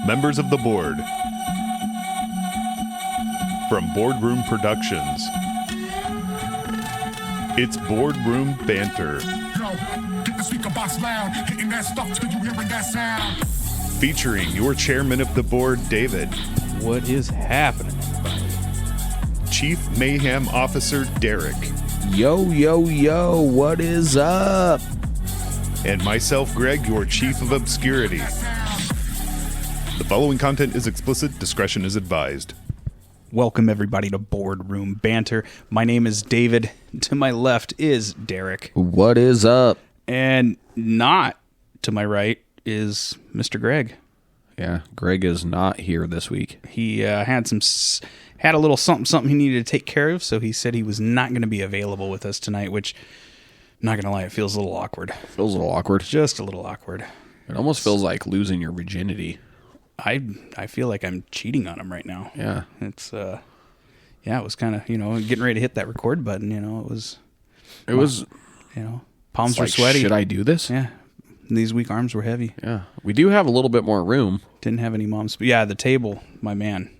Members of the board. From Boardroom Productions, it's Boardroom Banter. Get the speaker box loud, hitting that stuff till you hearing that sound. Featuring your chairman of the board, David. What is happening, everybody? Chief Mayhem Officer, Derick. Yo, yo, yo, what is up? And myself, Greg, your Chief of Obscurity. The following content is explicit. Discretion is advised. Welcome, everybody, to Boardroom Banter. My name is David. To my left is Derick. What is up? And not to my right is Mr. Greg. Yeah, Greg is not here this week. He had a little something he needed to take care of, so he said he was not going to be available with us tonight, which, not going to lie, it feels a little awkward. Feels a little awkward. Just a little awkward. It almost feels like losing your virginity. I feel like I'm cheating on him right now. Yeah. It was kind of, getting ready to hit that record button, it was, palms were sweaty. Should I do this? Yeah. These weak arms were heavy. Yeah. We do have a little bit more room. Didn't have any moms. But yeah, the table, my man.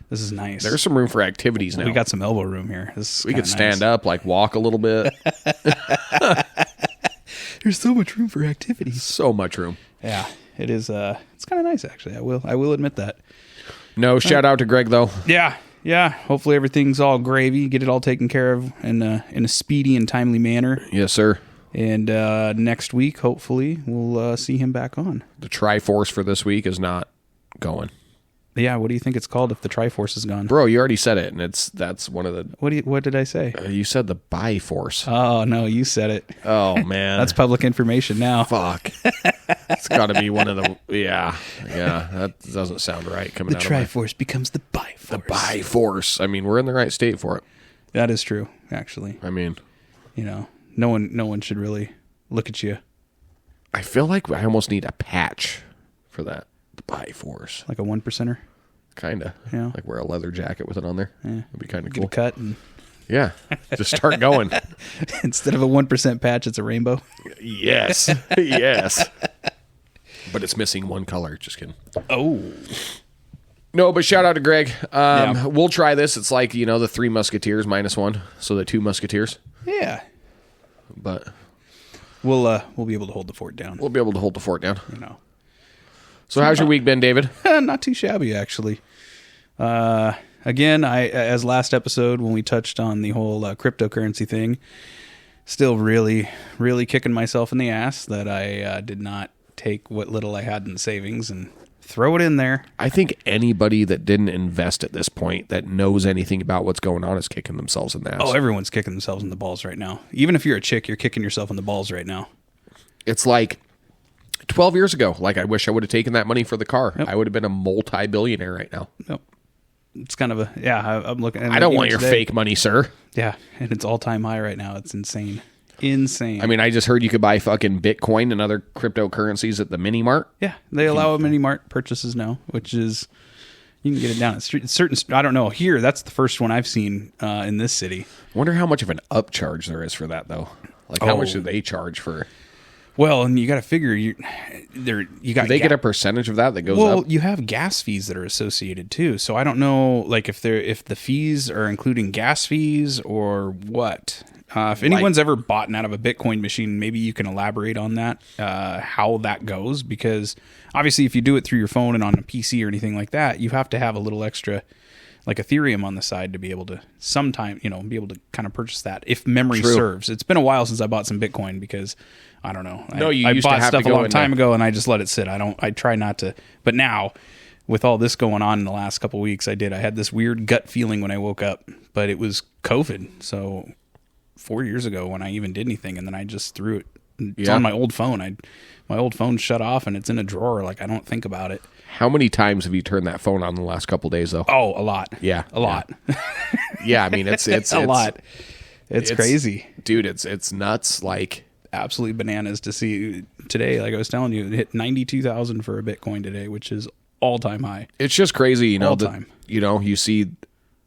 This is nice. There's some room for activities now. We got some elbow room here. We could stand up, walk a little bit. There's so much room for activities. So much room. Yeah, it is. It's kind of nice, actually. I will admit that. No, shout out to Greg, though. Yeah. Hopefully everything's all gravy. Get it all taken care of in a speedy and timely manner. Yes, sir. And next week, hopefully, we'll see him back on. The Triforce for this week is not going. Yeah, what do you think it's called if the Triforce is gone? Bro, you already said it, and that's one of the... What did I say? You said the Biforce. Oh, no, you said it. Oh, man. That's public information now. Fuck. It's got to be one of the... Yeah, that doesn't sound right coming out of the Triforce becomes the Biforce. The Biforce. I mean, we're in the right state for it. That is true, actually. I mean... No one should really look at you. I feel like I almost need a patch for that. The Biforce. Like a 1%er? Kind of. Yeah. Like wear a leather jacket with it on there. Yeah. It'd be kind of Get cool. a cut. And yeah. Just start going. instead of a 1% patch, it's a rainbow. Yes. Yes. But it's missing one color. Just kidding. Oh. No, but shout out to Greg. We'll try this. It's like, the Three Musketeers minus one. So the Two Musketeers. Yeah. But we'll be able to hold the fort down. We'll be able to hold the fort down. So how's your week been, David? Not too shabby, actually. Again, as last episode when we touched on the whole cryptocurrency thing, still really, really kicking myself in the ass that I did not take what little I had in the savings and throw it in there. I think anybody that didn't invest at this point that knows anything about what's going on is kicking themselves in the ass. Oh, everyone's kicking themselves in the balls right now. Even if you're a chick, you're kicking yourself in the balls right now. It's like 12 years ago. I wish I would have taken that money for the car. Yep. I would have been a multi-billionaire right now. Yep. It's kind of I'm looking at I don't want your fake money, sir. Yeah, and it's all-time high right now. It's insane. Insane. I mean, I just heard you could buy fucking Bitcoin and other cryptocurrencies at the mini mart. Yeah, they allow a mini mart purchases now, which is, you can get it down at certain, I don't know, here, that's the first one I've seen in this city. I wonder how much of an upcharge there is for that, though. How much do they charge for? Well, and you got to figure, do they get a percentage of that goes up? Well, you have gas fees that are associated too, so I don't know, if the fees are including gas fees or what. If anyone's ever bought out of a Bitcoin machine, maybe you can elaborate on that, how that goes, because obviously if you do it through your phone and on a PC or anything like that, you have to have a little extra, like Ethereum on the side to be able to be able to kind of purchase that if memory serves. It's been a while since I bought some Bitcoin because I don't know. I bought stuff a long time ago and I just let it sit. I try not to, but now with all this going on in the last couple of weeks, I had this weird gut feeling when I woke up, but it was COVID. So 4 years ago when I even did anything, and then I just threw it. It's on my old phone. My old phone shut off, and it's in a drawer. I don't think about it. How many times have you turned that phone on the last couple of days, though? Oh, a lot. Yeah, a lot. Yeah, I mean it's a lot. It's crazy, dude. It's nuts. Absolutely bananas to see today. Like I was telling you, it hit 92,000 for a Bitcoin today, which is all time high. It's just crazy, all time. You see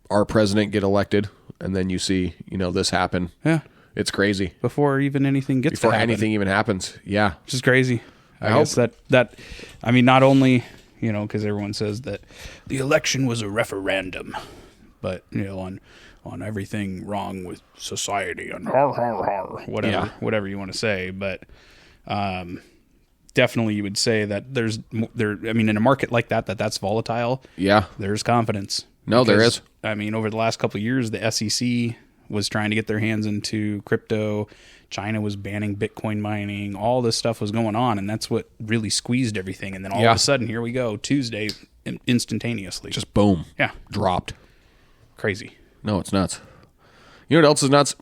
our president get elected. And then you see, this happen. Yeah. It's crazy. Before even anything anything even happens. Yeah. Which is crazy. I guess that not only, you know, because everyone says that the election was a referendum, but you know, on everything wrong with society and whatever you want to say, but definitely you would say that I mean, in a market like that's volatile. Yeah, there's confidence. No, there is. I mean, over the last couple of years, the SEC was trying to get their hands into crypto. China was banning Bitcoin mining. All this stuff was going on, and that's what really squeezed everything. And then all of a sudden, here we go, Tuesday, instantaneously. Just boom. Yeah. Dropped. Crazy. No, it's nuts. You know what else is nuts?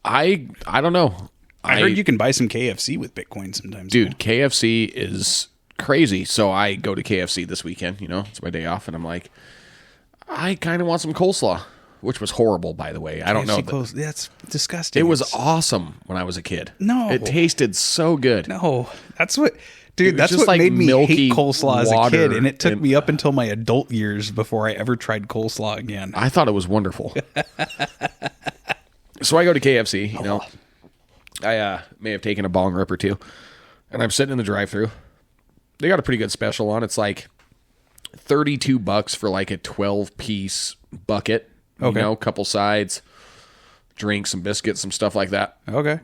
I don't know. I heard you can buy some KFC with Bitcoin sometimes. Dude, KFC is crazy. So I go to KFC this weekend, you know, it's my day off, and I'm like, I kind of want some coleslaw. Which was horrible, by the way. I don't know. That's disgusting. It was awesome when I was a kid. No. It tasted so good. No. That's what that's just what like made me hate coleslaw as a water kid. And it took me up until my adult years before I ever tried coleslaw again. I thought it was wonderful. So I go to KFC, you know. I may have taken a bong rip or two. And I'm sitting in the drive-thru. They got a pretty good special on. It's like $32 for like a 12-piece bucket. Okay. You know, couple sides, drinks, some biscuits, some stuff like that. Okay.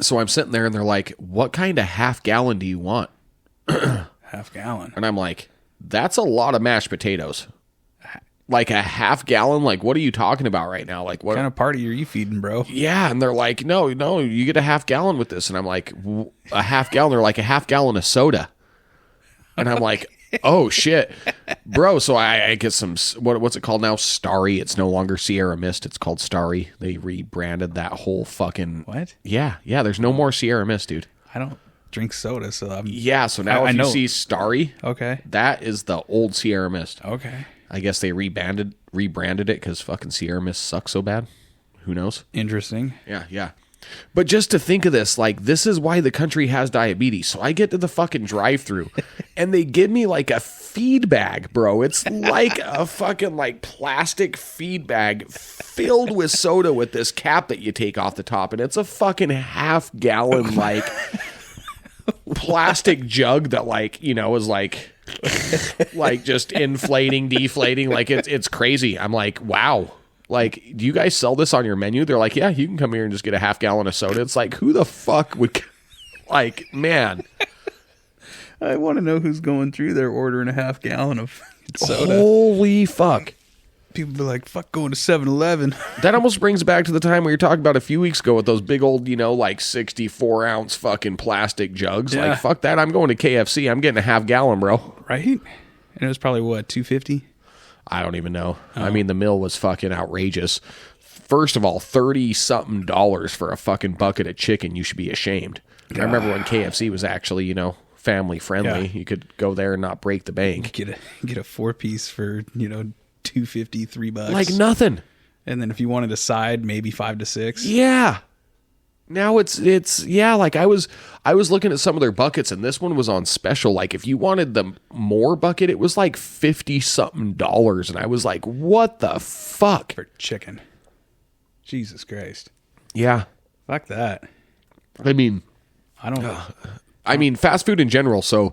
So I'm sitting there and they're like, what kind of half gallon do you want? Half gallon. And I'm like, that's a lot of mashed potatoes. Like a half gallon? Like, what are you talking about right now? Like, what kind of party are you feeding, bro? Yeah. And they're like, no, you get a half gallon with this. And I'm like, a half gallon? They're like, a half gallon of soda. And I'm like, oh shit, bro. So I get some, what's it called now? Starry. It's no longer Sierra Mist. It's called Starry. They rebranded that whole fucking. What? Yeah. There's no more Sierra Mist, dude. I don't drink soda, so I'm. Yeah. So now if you see Starry, okay, that is the old Sierra Mist. Okay. I guess they rebranded it because fucking Sierra Mist sucks so bad. Who knows? Interesting. Yeah. But just to think of this, like, this is why the country has diabetes. So I get to the fucking drive-thru, and they give me, like, a feed bag, bro. It's like a fucking, like, plastic feed bag filled with soda with this cap that you take off the top, and it's a fucking half-gallon, like, plastic jug that, like, you know, is, like just inflating, deflating. Like, it's crazy. I'm like, wow. Like, do you guys sell this on your menu? They're like, yeah, you can come here and just get a half gallon of soda. It's like, who the fuck would, like, man. I want to know who's going through there ordering a half gallon of soda. Holy fuck. People be like, fuck going to 7-Eleven. That almost brings back to the time we were talking about a few weeks ago with those big old, you know, like 64-ounce fucking plastic jugs. Yeah. Like, fuck that. I'm going to KFC. I'm getting a half gallon, bro. Right? And it was probably, what, $2.50? I don't even know. Oh. I mean, the meal was fucking outrageous. First of all, $30-something for a fucking bucket of chicken. You should be ashamed. I remember when KFC was actually, you know, family friendly. Yeah. You could go there and not break the bank. Get a 4-piece for, you know, $2.50, $3. Like nothing. And then if you wanted a side, maybe $5 to $6. Yeah. Now it's yeah, like I was looking at some of their buckets and this one was on special. Like if you wanted the more bucket, it was like $50-something. And I was like, what the fuck? For chicken. Jesus Christ. Yeah. Fuck that. I mean, I don't know. I mean, fast food in general. So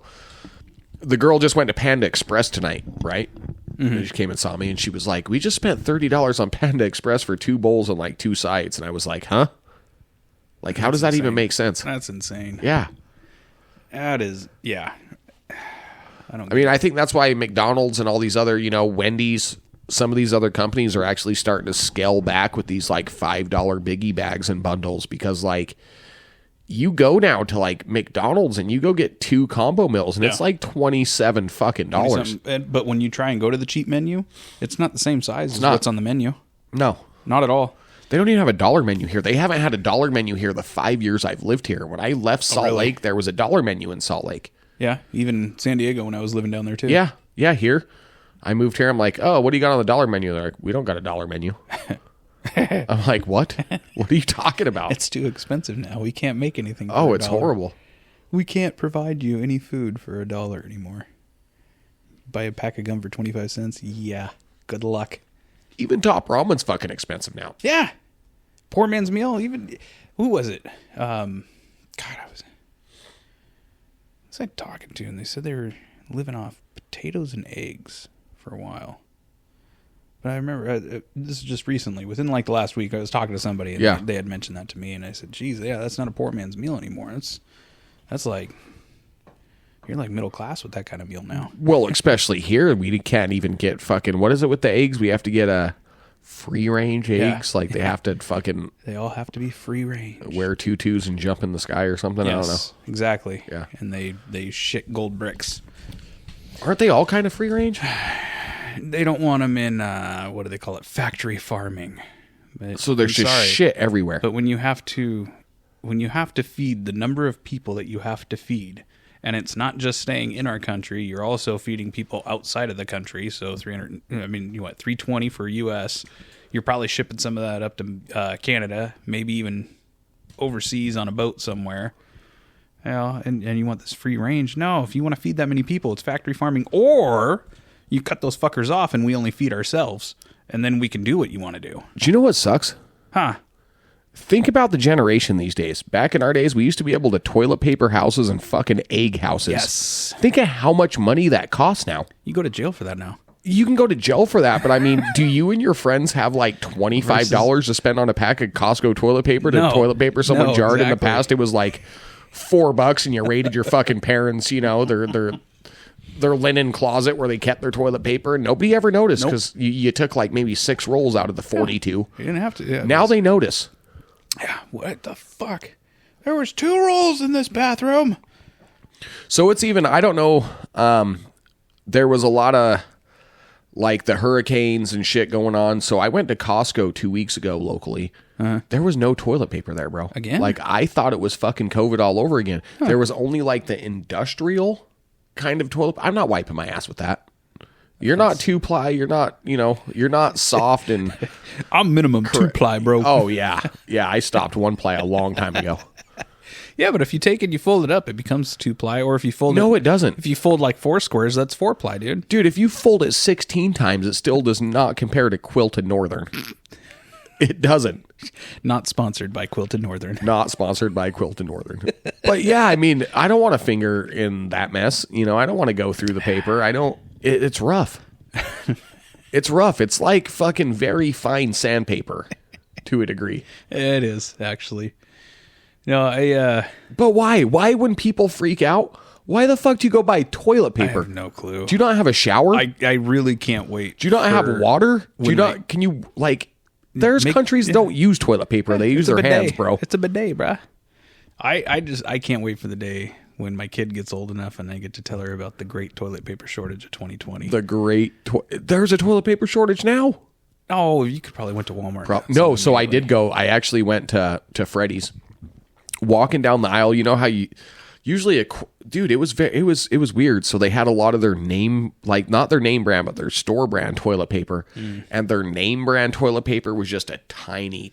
the girl just went to Panda Express tonight, right? Mm-hmm. She came and saw me and she was like, we just spent $30 on Panda Express for 2 bowls and like 2 sides. And I was like, huh? Like, how does that even make sense? That's insane. Yeah. That is, yeah. I mean, I think that's why McDonald's and all these other, you know, Wendy's, some of these other companies are actually starting to scale back with these like $5 biggie bags and bundles because like you go now to like McDonald's and you go get 2 combo meals and it's like $27 fucking dollars. But when you try and go to the cheap menu, it's not the same size as what's on the menu. No. Not at all. They don't even have a dollar menu here. They haven't had a dollar menu here the 5 years I've lived here. When I left Salt Lake, there was a dollar menu in Salt Lake. Yeah, even San Diego when I was living down there too. Yeah, here. I moved here. I'm like, oh, what do you got on the dollar menu? They're like, we don't got a dollar menu. I'm like, what? What are you talking about? It's too expensive now. We can't make anything for $1. $1. It's horrible. We can't provide you any food for $1 anymore. Buy a pack of gum for 25 cents? Yeah, good luck. Even Top Ramen's fucking expensive now. Yeah. Poor man's meal. Even who was it? God, I was talking to, and they said they were living off potatoes and eggs for a while. But I remember this is just recently, within like the last week, I was talking to somebody and they had mentioned that to me, and I said, "Geez, yeah, that's not a poor man's meal anymore. That's like you're like middle class with that kind of meal now." Well, especially here, we can't even get fucking. What is it with the eggs? We have to get a free range eggs. Like they have to fucking. They all have to be free range. Wear tutus and jump in the sky or something. Yes, I don't know. Exactly. Yeah, and they shit gold bricks. Aren't they all kind of free range? They don't want them in, what do they call it? Factory farming. But so there's just shit everywhere. But when you have to feed the number of people that you have to feed, and it's not just staying in our country, you're also feeding people outside of the country. So 320 for US. You're probably shipping some of that up to Canada, maybe even overseas on a boat somewhere. And you want this free range? No, if you want to feed that many people, it's factory farming, or you cut those fuckers off and we only feed ourselves, and then we can do what you want to do. Do you know what sucks? Huh? Think about the generation these days. Back in our days, we used to be able to toilet paper houses and fucking egg houses. Yes. Think of how much money that costs now. You go to jail for that now. You can go to jail for that, but I mean, do you and your friends have like $25 to spend on a pack of Costco toilet paper to toilet paper someone jarred in the past? It was like $4 and you raided your fucking parents, their linen closet where they kept their toilet paper, and nobody ever noticed because you took like maybe 6 rolls out of the 42. You didn't have to. Yeah, now they notice. Yeah, what the fuck? There was 2 rolls in this bathroom. So it's even, I don't know, there was a lot of like the hurricanes and shit going on. So I went to Costco 2 weeks ago locally. There was no toilet paper there, bro. Again? Like I thought it was fucking COVID all over again. There was only like the industrial kind of toilet. I'm not wiping my ass with that. You're not 2-ply. You're not, you're not soft and. I'm minimum 2-ply, bro. Oh yeah. Yeah. I stopped 1-ply a long time ago. Yeah, but if you take it, you fold it up, it becomes 2-ply. Or if you fold it doesn't. If you fold like 4 squares, that's 4-ply, dude. Dude, if you fold it 16 times, it still does not compare to Quilted Northern. It doesn't. Not sponsored by Quilted Northern. Not sponsored by Quilted Northern. But yeah, I mean, I don't want to finger in that mess. I don't want to go through the paper. It's rough. It's rough. It's like fucking very fine sandpaper to a degree. It is, actually. No, But why? Why when people freak out? Why the fuck do you go buy toilet paper? I have no clue. Do you not have a shower? I really can't wait. Do you not have water? Can you like... There's countries that don't use toilet paper. They use their hands, bro. It's a bidet, bro. I can't wait for the day when my kid gets old enough and I get to tell her about the great toilet paper shortage of 2020. There's a toilet paper shortage now? Oh, you could probably went to Walmart. No, so I did go. I actually went to Freddy's. Walking down the aisle, you know how you usually it was weird. So they had a lot of their name, like not their name brand, but their store brand toilet paper, and their name brand toilet paper was just a tiny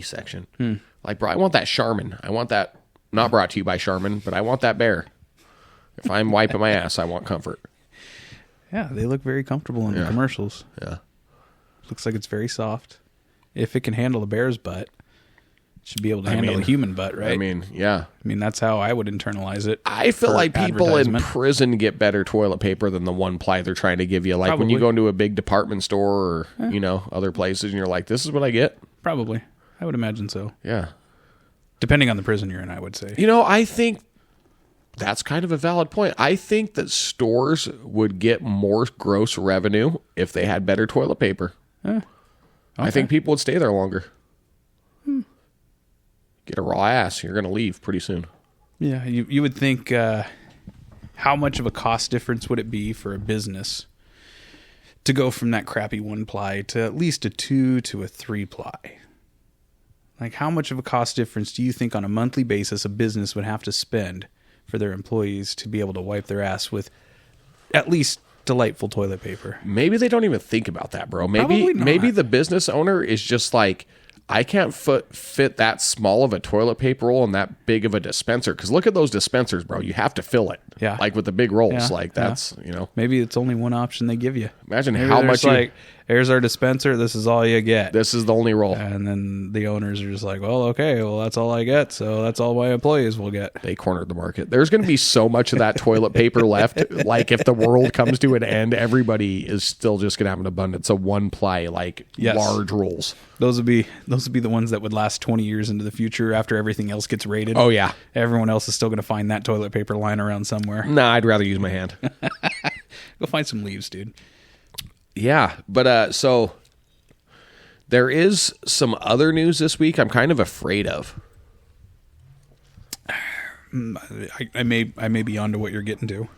section. Like, bro, I want that Charmin. I want that. Not brought to you by Charmin, but I want that bear. If I'm wiping my ass, I want comfort. Yeah, they look very comfortable in the commercials. Yeah, looks like it's very soft. If it can handle a bear's butt. Should be able to handle a human butt, right? I mean, yeah. That's how I would internalize it. I feel like people in prison get better toilet paper than the 1-ply they're trying to give you. Like when you go into a big department store or, other places and you're like, this is what I get? Probably. I would imagine so. Yeah. Depending on the prison you're in, I would say. I think that's kind of a valid point. I think that stores would get more gross revenue if they had better toilet paper. Okay. I think people would stay there longer. Get a raw ass, you're going to leave pretty soon. Yeah, you would think how much of a cost difference would it be for a business to go from that crappy 1-ply to at least a 2 to a 3-ply? Like, how much of a cost difference do you think on a monthly basis a business would have to spend for their employees to be able to wipe their ass with at least delightful toilet paper? Maybe they don't even think about that, bro. Maybe the business owner is just like, I can't fit that small of a toilet paper roll and that big of a dispenser. Because look at those dispensers, bro. You have to fill it. Yeah. Like with the big rolls. Yeah. Like that's, Maybe it's only one option they give you. Imagine how much here's our dispenser. This is all you get. This is the only roll. And then the owners are just like, well, okay, well, that's all I get. So that's all my employees will get. They cornered the market. There's going to be so much of that toilet paper left. Like if the world comes to an end, everybody is still just going to have an abundance of one ply, like large rolls. Those would be the ones that would last 20 years into the future after everything else gets raided. Oh, yeah. Everyone else is still going to find that toilet paper lying around somewhere. Nah, I'd rather use my hand. Go find some leaves, dude. Yeah, but so there is some other news this week I'm kind of afraid of. I may be onto what you're getting to.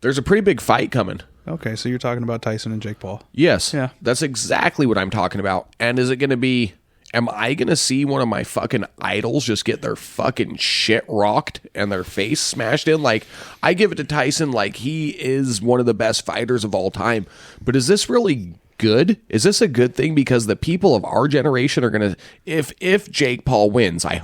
There's a pretty big fight coming. Okay, so you're talking about Tyson and Jake Paul. Yes. Yeah. That's exactly what I'm talking about. And is it going to be, am I going to see one of my fucking idols just get their fucking shit rocked and their face smashed in? Like, I give it to Tyson like he is one of the best fighters of all time. But is this really good? Is this a good thing? Because the people of our generation are going to, if Jake Paul wins, I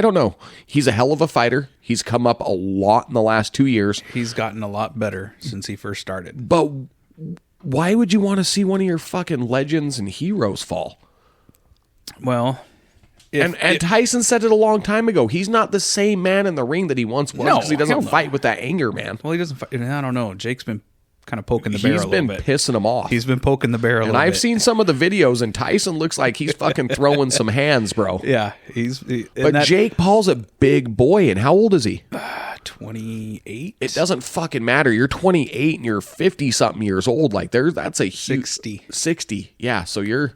don't know. He's a hell of a fighter. He's come up a lot in the last 2 years. He's gotten a lot better since he first started. But why would you want to see one of your fucking legends and heroes fall? Well, and Tyson said it a long time ago. He's not the same man in the ring that he once was because he doesn't fight with that anger, man. Well, he doesn't fight. I don't know. Jake's been kind of poking the bear a little bit. He's been pissing him off. He's been poking the bear a little bit. And I've seen some of the videos, and Tyson looks like he's fucking throwing some hands, bro. Yeah. But Jake Paul's a big boy, and how old is he? 28. It doesn't fucking matter. You're 28 and you're 50-something years old. Like, that's a huge... 60. Yeah, so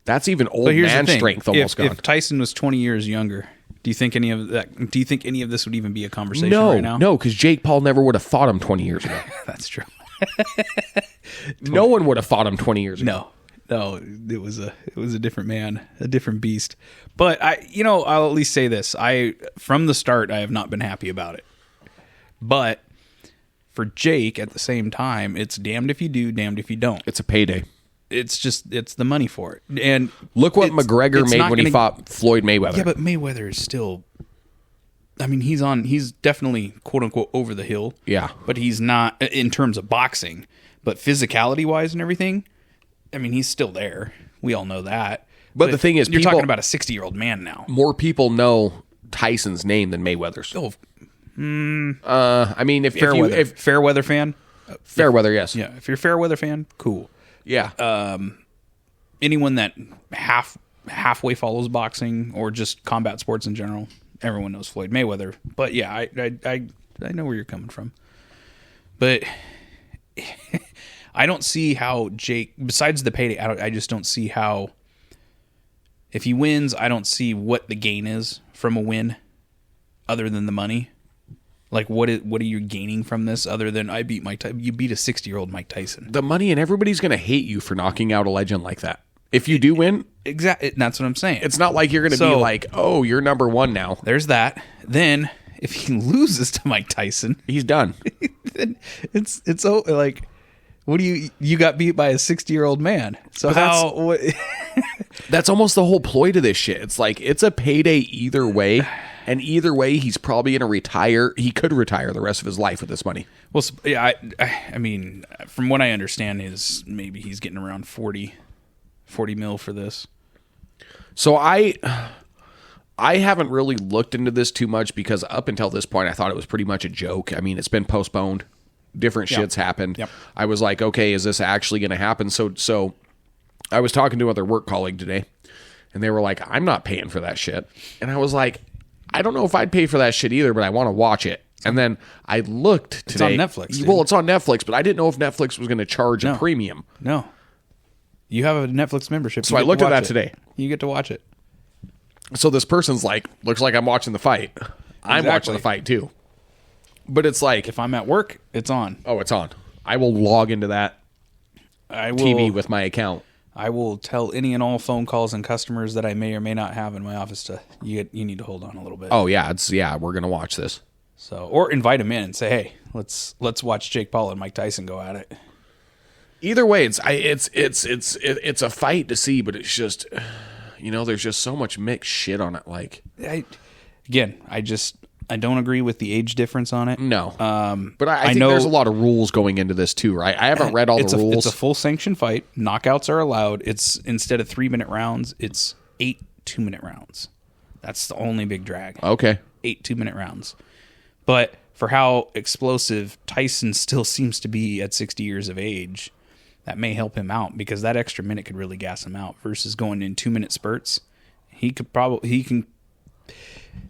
that's even old man strength almost gone. If Tyson was 20 years younger, do you think any of this would even be a conversation right now? No, because Jake Paul never would have fought him 20 years ago. That's true. No one would have fought him 20 years ago. No, it was a different man, a different beast. But I'll at least say this: from the start, I have not been happy about it. But for Jake, at the same time, it's damned if you do, damned if you don't. It's a payday. It's the money for it. And look what McGregor made when he fought Floyd Mayweather. Yeah, but Mayweather is still. I mean, he's definitely quote unquote over the hill. Yeah, but he's not in terms of boxing. But physicality wise and everything, I mean, he's still there. We all know that. But the thing is, you're talking about a 60-year-old man now. More people know Tyson's name than Mayweather's. Oh, I mean, if Fairweather fan, Fairweather, yes, yeah. If you're a Fairweather fan, cool. Yeah. Anyone that halfway follows boxing or just combat sports in general, everyone knows Floyd Mayweather. But yeah, I know where you're coming from. But I don't see how Jake, besides the payday, I just don't see how, if he wins, I don't see what the gain is from a win other than the money. Like, what are you gaining from this other than you beat a 60-year-old Mike Tyson? The money, and everybody's going to hate you for knocking out a legend like that. If you do win. Exactly. That's what I'm saying. It's not like you're going to be like, oh, you're number one now. There's that. Then, if he loses to Mike Tyson, he's done. Then it's like, what do you got beat by a 60-year-old man? So that's almost the whole ploy to this shit. It's like, it's a payday either way. And either way, he's probably going to retire. He could retire the rest of his life with this money. Well, yeah, I mean, from what I understand is maybe he's getting around 40 mil for this. So I haven't really looked into this too much because up until this point, I thought it was pretty much a joke. I mean, it's been postponed. Different shit's happened. Yep. I was like, okay, is this actually going to happen? So I was talking to another work colleague today, and they were like, I'm not paying for that shit. And I was like, I don't know if I'd pay for that shit either, but I want to watch it. And then I looked today. It's on Netflix. Dude. Well, it's on Netflix, but I didn't know if Netflix was going to charge a premium. No. You have a Netflix membership. So I looked at that today. You get to watch it. So this person's like, looks like I'm watching the fight. I'm watching the fight too. But it's like, if I'm at work, it's on. Oh, it's on. I will log into that TV with my account. I will tell any and all phone calls and customers that I may or may not have in my office to you need to hold on a little bit. Oh yeah, we're gonna watch this. So, or invite them in and say, hey, let's watch Jake Paul and Mike Tyson go at it. Either way, it's a fight to see, but it's just, there's just so much mixed shit on it. Like, I I don't agree with the age difference on it. No. But I think know there's a lot of rules going into this too, right? I haven't read all the rules. It's a full sanction fight. Knockouts are allowed. It's instead of 3-minute rounds, it's 8 2-minute rounds. That's the only big drag. Okay. 8 2-minute rounds. But for how explosive Tyson still seems to be at 60 years of age, that may help him out because that extra minute could really gas him out versus going in 2-minute spurts. He can.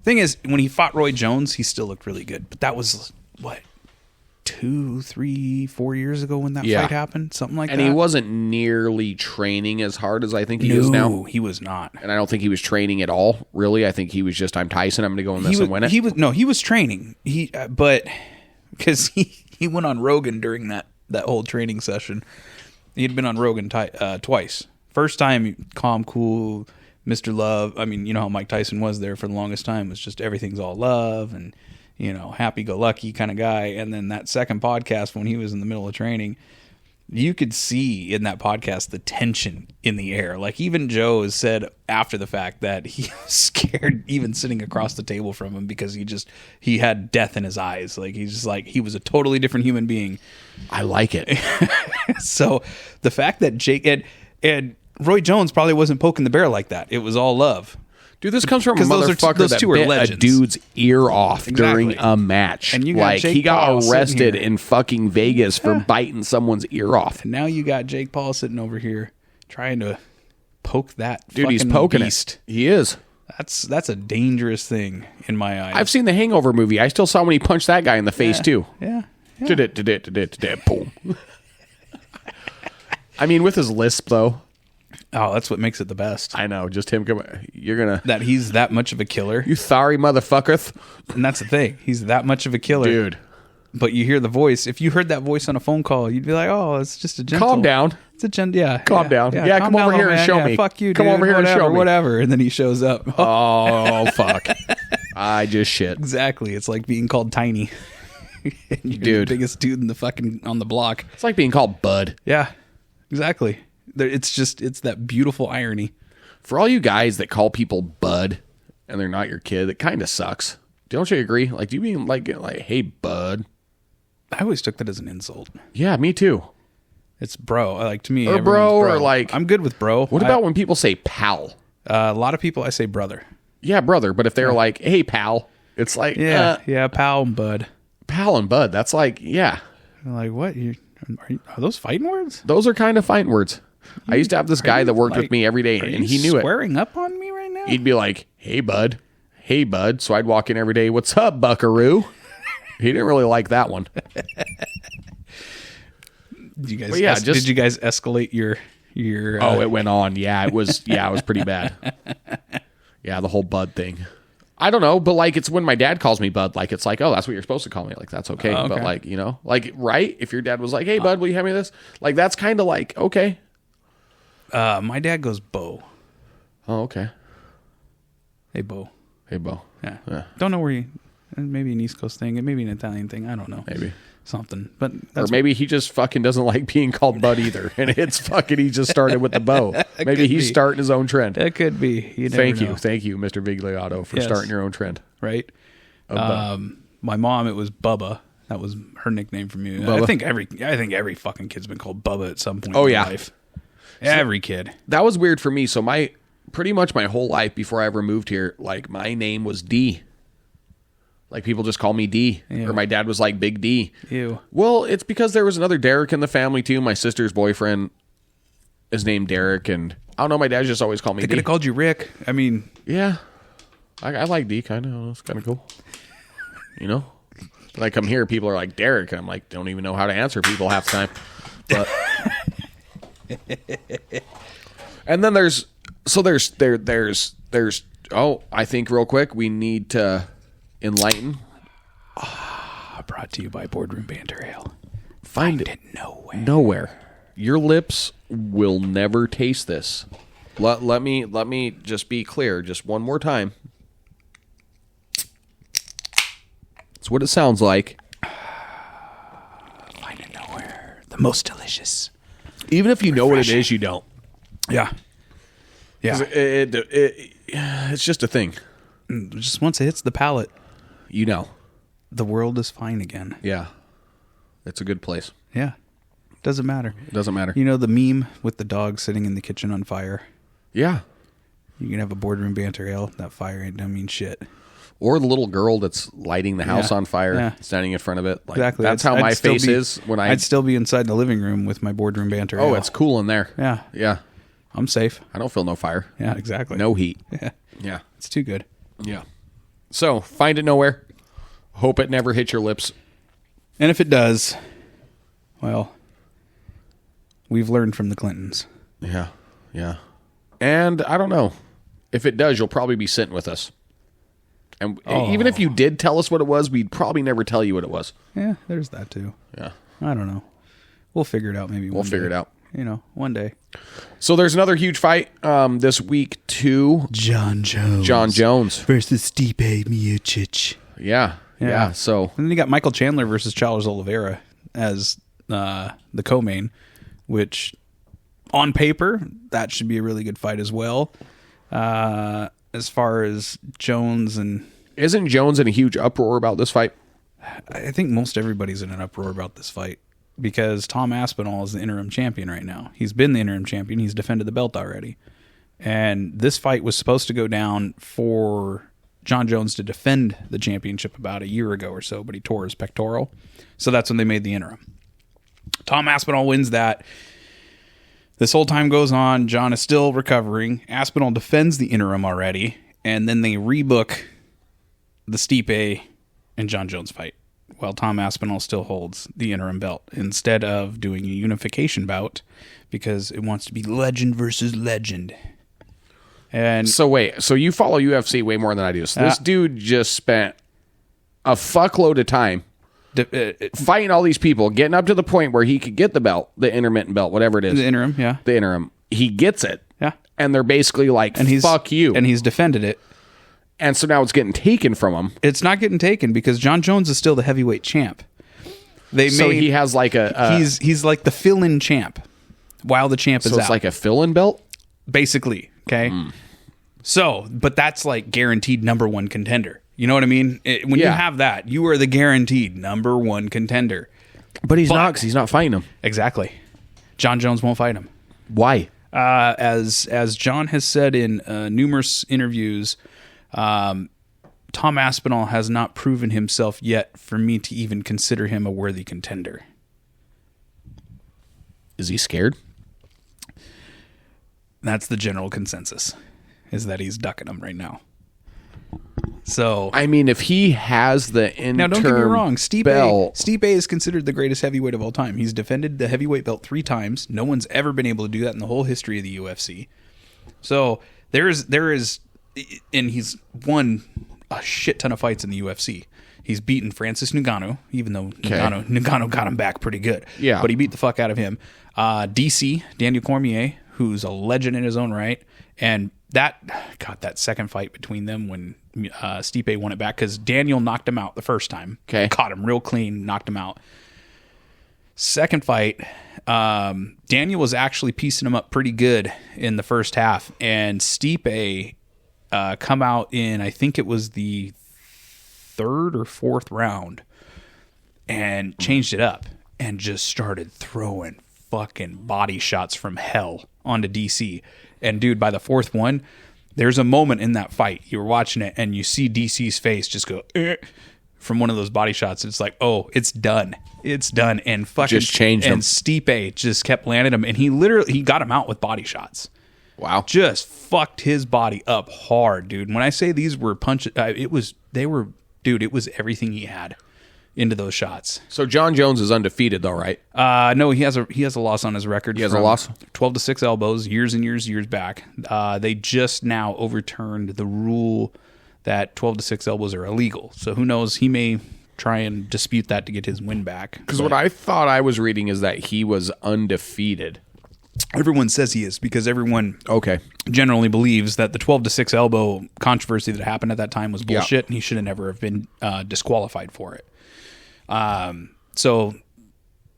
Thing is, when he fought Roy Jones, he still looked really good. But that was, what, 2, 3, 4 years ago when that fight happened? Something like that. And he wasn't nearly training as hard as I think he is now. No, he was not. And I don't think he was training at all, really. I think he was just, I'm Tyson, I'm going to go in this and win it. He was training. But because he went on Rogan during that whole training session. He had been on Rogan twice. First time, calm, cool, Mr. Love. I mean, you know how Mike Tyson was there for the longest time. It was just everything's all love and, you know, happy-go-lucky kind of guy. And then that second podcast when he was in the middle of training, you could see in that podcast the tension in the air. Like even Joe has said after the fact that he was scared even sitting across the table from him because he had death in his eyes. Like he's just like, he was a totally different human being. I like it. So the fact that Jake and Roy Jones probably wasn't poking the bear like that. It was all love. Dude, this comes from a Those motherfucker that two are bit legends. a dude's ear off during a match. And you got like Jake he got Paul arrested sitting here. in fucking Vegas for biting someone's ear off. And now you got Jake Paul sitting over here trying to poke that Dude, he's fucking poking beast. it. He is. That's a dangerous thing in my eyes. I've seen the Hangover movie. I still saw when he punched that guy in the face too. Yeah. Did it, boom. I mean, with his lisp though. Oh, that's what makes it the best. I know, just him coming. You're gonna That he's that much of a killer. you sorry motherfuckers, And that's the thing. He's that much of a killer. dude. But you hear the voice. If you heard that voice on a phone call, you'd be like, oh, it's just a gentle. Calm down. It's a gentle, Calm down. Yeah, calm come over down, here and man. show Yeah, me. Fuck you, Come dude. over here and Whatever, show me. Whatever. And then he shows up. Oh fuck! I just shit. Exactly. It's like being called tiny. And you're Dude. the biggest dude in the fucking on the block. It's like being called Bud. Yeah, exactly. It's that beautiful irony. For all you guys that call people Bud and they're not your kid, it kind of sucks. Don't you agree? Like, do you mean like, hey, Bud? I always took that as an insult. Yeah, me too. It's bro. Like to me, Or everyone's bro, or like- I'm good with bro. What about when people say pal? A lot of people? I say brother. Yeah, brother. But if they're like, hey, pal, it's like, Yeah, pal and bud. pal and Bud. That's like, yeah. I'm like what? Are those fighting words? Those are kind of fine words. I used to have this guy that worked with me every day, and he knew it. Swearing up on me right now? He'd be like, hey, Bud. Hey, Bud. So I'd walk in every day. What's up, buckaroo? He didn't really like that one. Did you guys? Well, yeah, did you guys escalate your? Oh, it went on. Yeah, it was. Yeah, it was pretty bad. Yeah, the whole Bud thing. I don't know, but like it's when my dad calls me Bud, like it's like, oh, that's what you're supposed to call me. Like that's okay. Oh, okay. But like, you know, like right? If your dad was like, hey, Bud, will you hand me this? Like that's kind of like okay. My dad goes Bo. Oh, okay. Hey Bo. Hey, Bo. Yeah. Don't know where you. Maybe an East Coast thing. It may be an Italian thing. I don't know. Maybe. Something. But Or that's maybe he just fucking doesn't like being called Bud either. And it's fucking, he just started with the bow. Maybe he's be. starting his own trend. It could be. You never Thank know. you. Thank you, Mr. Vigliotto, for Yes. starting your own trend. Right. Of Bud. My mom, it was Bubba. That was her nickname for me. Bubba? I think every fucking kid's been called Bubba at some point Oh, in yeah. their life. Every kid. That was weird for me. So pretty much my whole life before I ever moved here, like my name was D. Like people just call me D. Ew. Or my dad was like Big D. Ew. Well, it's because there was another Derick in the family too. My sister's boyfriend is named Derick, and I don't know, my dad just always called me They D. could have called you Rick. I mean, Yeah. I like D kind of. It's kind of cool. You know? When I come here, people are like, Derick. And I'm like, don't even know how to answer people half the time. But and then there's I think real quick, we need to enlighten. brought to you by Boardroom Banter Ale. Find it nowhere. nowhere. Your lips will never taste this. Let me just be clear just one more time. It's what it sounds like. Find it nowhere. The most delicious. Even if you know what it is, you don't. Yeah. Yeah. It's just a thing. Just once it hits the palate, You know. The world is fine again. Yeah. It's a good place. Yeah. Doesn't matter. It doesn't matter. You know the meme with the dog sitting in the kitchen on fire? Yeah. You can have a boardroom banter ale. That fire ain't don't mean shit. Or the little girl that's lighting the house on fire, standing in front of it. Like, Exactly. That's how my face is when I'd still be inside the living room with my boardroom banter ale. Oh, it's cool in there. Yeah. Yeah. I'm safe. I don't feel no fire. Yeah, exactly. No heat. Yeah. Yeah. It's too good. Yeah. So, find it nowhere. Hope it never hits your lips. And if it does, well, we've learned from the Clintons. Yeah. Yeah. And I don't know. If it does, you'll probably be sitting with us. And even if you did tell us what it was, we'd probably never tell you what it was. Yeah, there's that too. Yeah. I don't know. We'll figure it out maybe We'll figure it out. You know, one day. So there's another huge fight this week too. John Jones versus Stipe Miocic. Yeah. So and then you got Michael Chandler versus Charles Oliveira as the co-main, which on paper that should be a really good fight as well. As far as Jones and... Isn't Jones in a huge uproar about this fight? I think most everybody's in an uproar about this fight because Tom Aspinall is the interim champion right now. He's been the interim champion. He's defended the belt already. And this fight was supposed to go down for John Jones to defend the championship about a year ago or so, but he tore his pectoral. So that's when they made the interim. Tom Aspinall wins that. This whole time goes on. John is still recovering. Aspinall defends the interim already, and then they rebook the Stipe and John Jones fight, while Tom Aspinall still holds the interim belt instead of doing a unification bout because it wants to be legend versus legend. And so wait, so you follow UFC way more than I do. So this dude just spent a fuckload of time fighting all these people, getting up to the point where he could get the belt, the intermittent belt, whatever it is. The interim, yeah. The interim. He gets it. Yeah. And they're basically like, fuck you. And he's defended it. And so now it's getting taken from him. It's not getting taken because John Jones is still the heavyweight champ. He has like he's like the fill-in champ while the champ is out. So it's like a fill-in belt? Basically, okay? So, but that's like guaranteed number one contender. You know what I mean? When you have that, you are the guaranteed number one contender. But he's not, because he's not fighting him. Exactly. John Jones won't fight him. Why? As John has said in numerous interviews, Tom Aspinall has not proven himself yet for me to even consider him a worthy contender. Is he scared? That's the general consensus, is that he's ducking him right now. So I mean, if he has the interim now, don't get me wrong, belt, Stipe is considered the greatest heavyweight of all time. He's defended the heavyweight belt 3 times. No one's ever been able to do that in the whole history of the UFC. So there is, and he's won a shit ton of fights in the UFC. He's beaten Francis Ngannou, even though Ngannou got him back pretty good. Yeah, but he beat the fuck out of him. DC, Daniel Cormier, who's a legend in his own right, and that second fight between them when Stipe won it back because Daniel knocked him out the first time. Okay. Caught him real clean, knocked him out. Second fight, Daniel was actually piecing him up pretty good in the first half, and Stipe come out in, I think it was the 3rd or 4th round, and changed it up and just started throwing fucking body shots from hell onto DC. And dude, by the 4th one, there's a moment in that fight, you were watching it and you see DC's face just go from one of those body shots. It's like, oh, it's done. It's done. And fucking just changed him. And Stipe just kept landing him, and he got him out with body shots. Wow. Just fucked his body up hard, dude. When I say these were punches, it was everything he had into those shots. So John Jones is undefeated though, right? No, he has a loss on his record. He has a loss? 12-6 elbows, years and years back. They just now overturned the rule that 12-6 elbows are illegal. So who knows? He may try and dispute that to get his win back. Because what I thought I was reading is that he was undefeated. Everyone says he is because everyone okay generally believes that the 12-6 elbow controversy that happened at that time was bullshit, and he should have never have been disqualified for it. So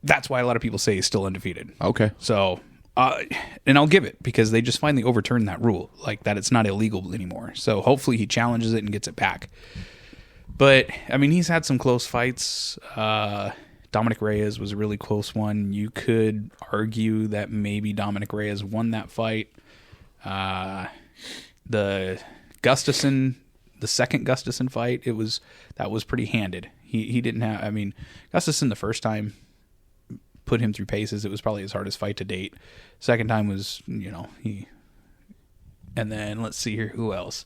that's why a lot of people say he's still undefeated. Okay. So, and I'll give it because they just finally overturned that rule, like that it's not illegal anymore. So hopefully he challenges it and gets it back. But I mean, he's had some close fights. Dominic Reyes was a really close one. You could argue that maybe Dominic Reyes won that fight. The second Gustafsson fight, that was pretty handed. He didn't have. I mean, Gustafsson the first time put him through paces. It was probably his hardest fight to date. Second time was, he. And then let's see here, who else?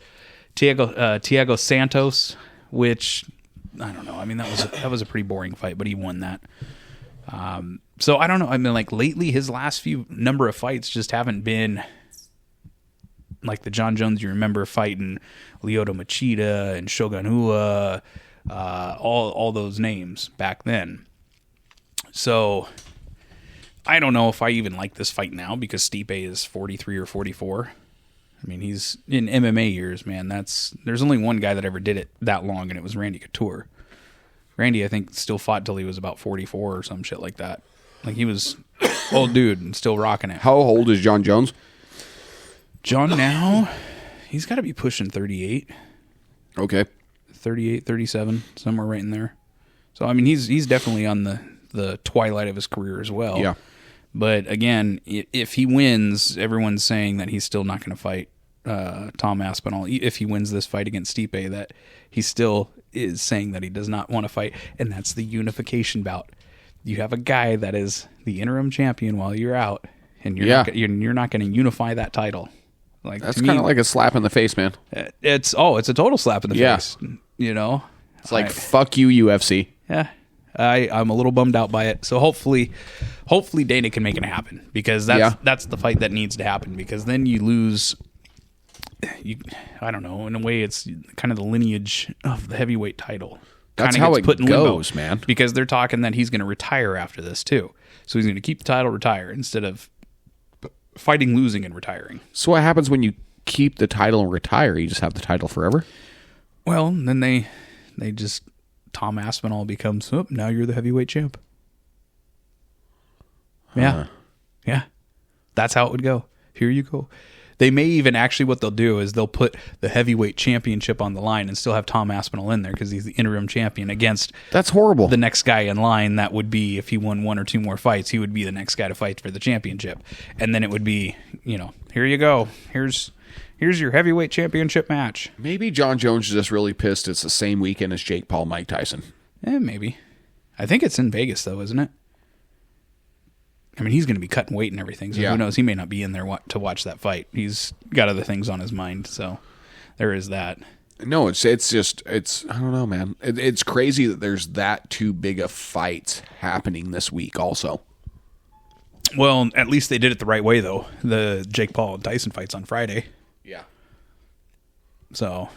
Thiago Santos, which I don't know. I mean, that was a pretty boring fight, but he won that. So I don't know. I mean, like lately, his last few number of fights just haven't been like the John Jones you remember fighting Lyoto Machida and Shogun Rua, all those names back then. So I don't know if I even like this fight now because Stipe is 43 or 44. I mean, he's in MMA years, man. There's only one guy that ever did it that long, and it was Randy Couture. Randy, I think, still fought till he was about 44 or some shit like that. Like, he was old dude and still rocking it. How old is John Jones? John now, he's got to be pushing 38. Okay. 38, 37, somewhere right in there. So, I mean, he's definitely on the twilight of his career as well. Yeah. But, again, if he wins, everyone's saying that he's still not going to fight Tom Aspinall. If he wins this fight against Stipe, that he still is saying that he does not want to fight, and that's the unification bout. You have a guy that is the interim champion while you're out, and you're not going to unify that title. Like, that's kind of like a slap in the face, man. It's a total slap in the face. It's like fuck you, UFC. Yeah, I'm a little bummed out by it. So hopefully Dana can make it happen because that's the fight that needs to happen because then you lose. I don't know. In a way, it's kind of the lineage of the heavyweight title. That's kinda how gets it put in limbo goes, man. Because they're talking that he's going to retire after this too. So he's going to keep the title, retire instead of fighting, losing, and retiring. So what happens when you keep the title and retire? You just have the title forever? Well, then they just Tom Aspinall becomes now you're the heavyweight champ. Yeah. Yeah. That's how it would go. Here you go. They may even actually what they'll do is they'll put the heavyweight championship on the line and still have Tom Aspinall in there because he's the interim champion against that's horrible. The next guy in line that would be if he won one or two more fights, he would be the next guy to fight for the championship. And then it would be, here you go. Here's your heavyweight championship match. Maybe John Jones is just really pissed it's the same weekend as Jake Paul, Mike Tyson. Maybe. I think it's in Vegas though, isn't it? I mean, he's going to be cutting weight and everything, so who knows? He may not be in there to watch that fight. He's got other things on his mind, so there is that. No, it's I don't know, man. It's crazy that there's that too big of fights happening this week also. Well, at least they did it the right way, though. The Jake Paul and Tyson fight's on Friday. Yeah. So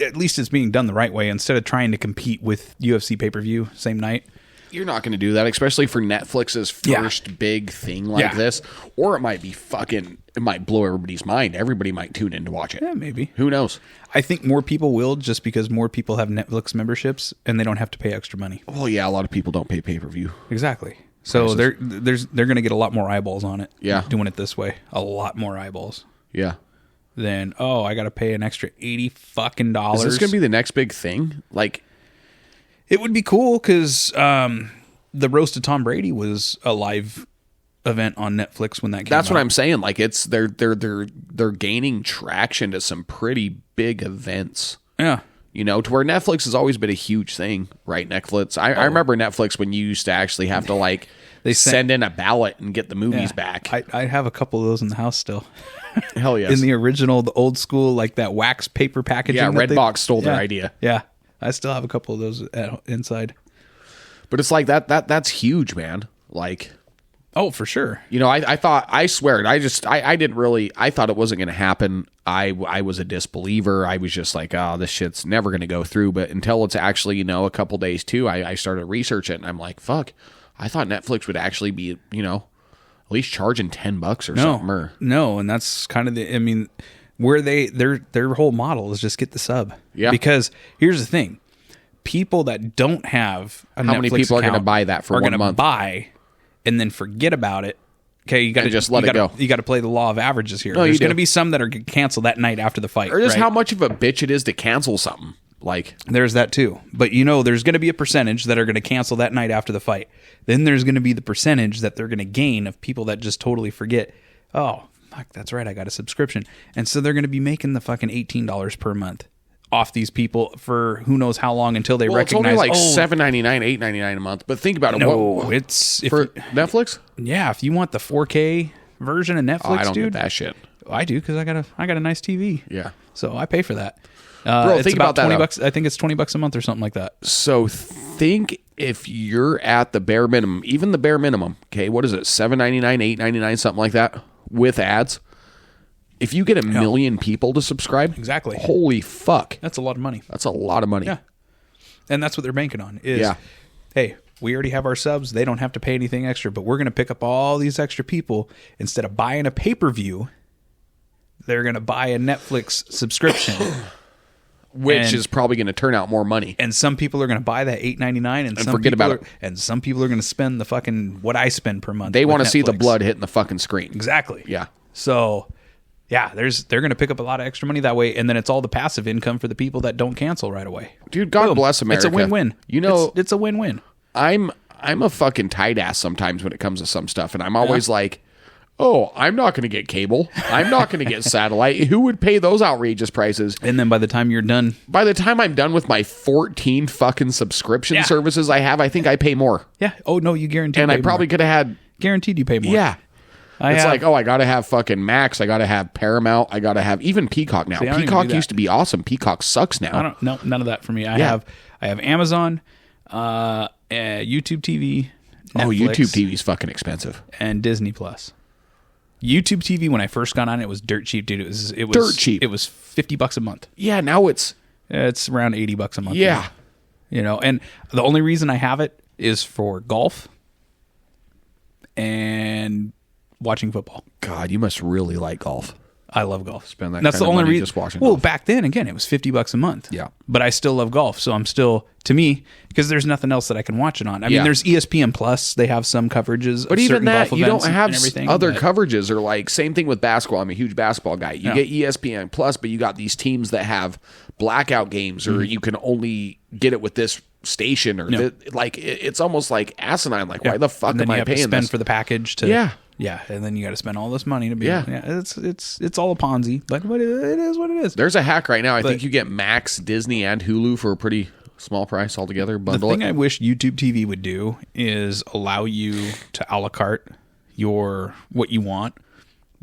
at least it's being done the right way instead of trying to compete with UFC pay-per-view same night. You're not going to do that, especially for Netflix's first big thing like this. Or it might be it might blow everybody's mind. Everybody might tune in to watch it. Yeah, maybe. Who knows? I think more people will just because more people have Netflix memberships and they don't have to pay extra money. Well, yeah, a lot of people don't pay pay-per-view. Exactly. So they're going to get a lot more eyeballs on it. Yeah. Doing it this way. A lot more eyeballs. Yeah. Then, I got to pay an extra $80 fucking dollars. Is this going to be the next big thing? Like, it would be cool because the Roast of Tom Brady was a live event on Netflix when that came out. That's what I'm saying. Like it's they're gaining traction to some pretty big events. Yeah. To where Netflix has always been a huge thing, right? Netflix. I remember Netflix when you used to actually have to they send in a ballot and get the movies back. I have a couple of those in the house still. Hell yes. In the original, the old school, like that wax paper packaging. Yeah, Redbox stole their idea. Yeah. I still have a couple of those inside. But it's like that's huge, man. Like, oh, for sure. I thought I didn't really, I thought it wasn't going to happen. I was a disbeliever. I was just like, oh, this shit's never going to go through. But until it's actually, a couple days too, I started researching it and I'm like, fuck, I thought Netflix would actually be, at least charging $10 or something. No. And that's kind of where their whole model is just get the sub. Yeah. Because here's the thing. People that don't have a How Netflix many people are going to buy that for 1 month? Are going to buy and then forget about it. Okay, you got to just let it go. You got to play the law of averages here. No, There's going to be some that are canceled that night after the fight. Or just right? how much of a bitch it is to cancel something. Like, there's that too. But there's going to be a percentage that are going to cancel that night after the fight. Then there's going to be the percentage that they're going to gain of people that just totally forget, oh, fuck, that's right, I got a subscription. And so they're going to be making the fucking $18 per month off these people for who knows how long until they recognize. It's only like $7.99, $8.99 a month. But think about it. No, it's for Netflix. Yeah, if you want the 4K version of Netflix, I don't dude, get that shit. I do because I got a nice TV. Yeah, so I pay for that. Bro, it's think about that. $20. I think it's $20 a month or something like that. So think if you're at the bare minimum, even the bare minimum. Okay, what is it? $7.99, $8.99, something like that with ads. If you get a million people to subscribe, exactly. Holy fuck, that's a lot of money. That's a lot of money. Yeah, and that's what they're banking on. Is hey, we already have our subs. They don't have to pay anything extra, but we're going to pick up all these extra people instead of buying a pay-per-view. They're going to buy a Netflix subscription. Which is probably going to turn out more money. And some people are going to buy that $8.99 and some forget about it. And some people are going to spend the fucking what I spend per month. They want to see the blood hitting the fucking screen. Exactly. Yeah. So, yeah, they're going to pick up a lot of extra money that way, and then it's all the passive income for the people that don't cancel right away. Dude, God bless America. It's a win-win. It's a win-win. I'm a fucking tight ass sometimes when it comes to some stuff, and I'm always like, oh, I'm not going to get cable. I'm not going to get satellite. Who would pay those outrageous prices? And then by the time you're done... By the time I'm done with my 14 fucking subscription services I have, I think I pay more. Yeah. Oh, no, you guaranteed. And I probably could have had... Guaranteed you pay more. Yeah. It's like, oh, I got to have fucking Max. I got to have Paramount. I got to have even Peacock now. Peacock used to be awesome. Peacock sucks now. No, none of that for me. I have Amazon, YouTube TV, Netflix, YouTube TV is fucking expensive. And Disney Plus. YouTube TV, when I first got on it, was dirt cheap, dude. It was dirt cheap. It was $50 a month. Yeah, now it's around $80 a month. Yeah, now. And the only reason I have it is for golf and watching football. God, you must really like golf. I love golf. Spend that. That's kind the of only money reason. Just watching well, golf. back then, again, it was $50 a month. Yeah, but I still love golf, so I'm still, to me, because there's nothing else that I can watch it on. I mean, there's ESPN Plus. They have some coverages, but of even certain that, golf you events don't have and everything, other coverages. Or like same thing with basketball. I'm a huge basketball guy. You get ESPN Plus, but you got these teams that have blackout games, or you can only get it with this station, or it's almost like asinine. Like, why the fuck am I paying to spend this for the package? Yeah, and then you got to spend all this money to be. It's all a Ponzi, but it is what it is. There's a hack right now. I think you get Max, Disney, and Hulu for a pretty small price altogether. Bundle the thing I wish YouTube TV would do is allow you to a la carte what you want,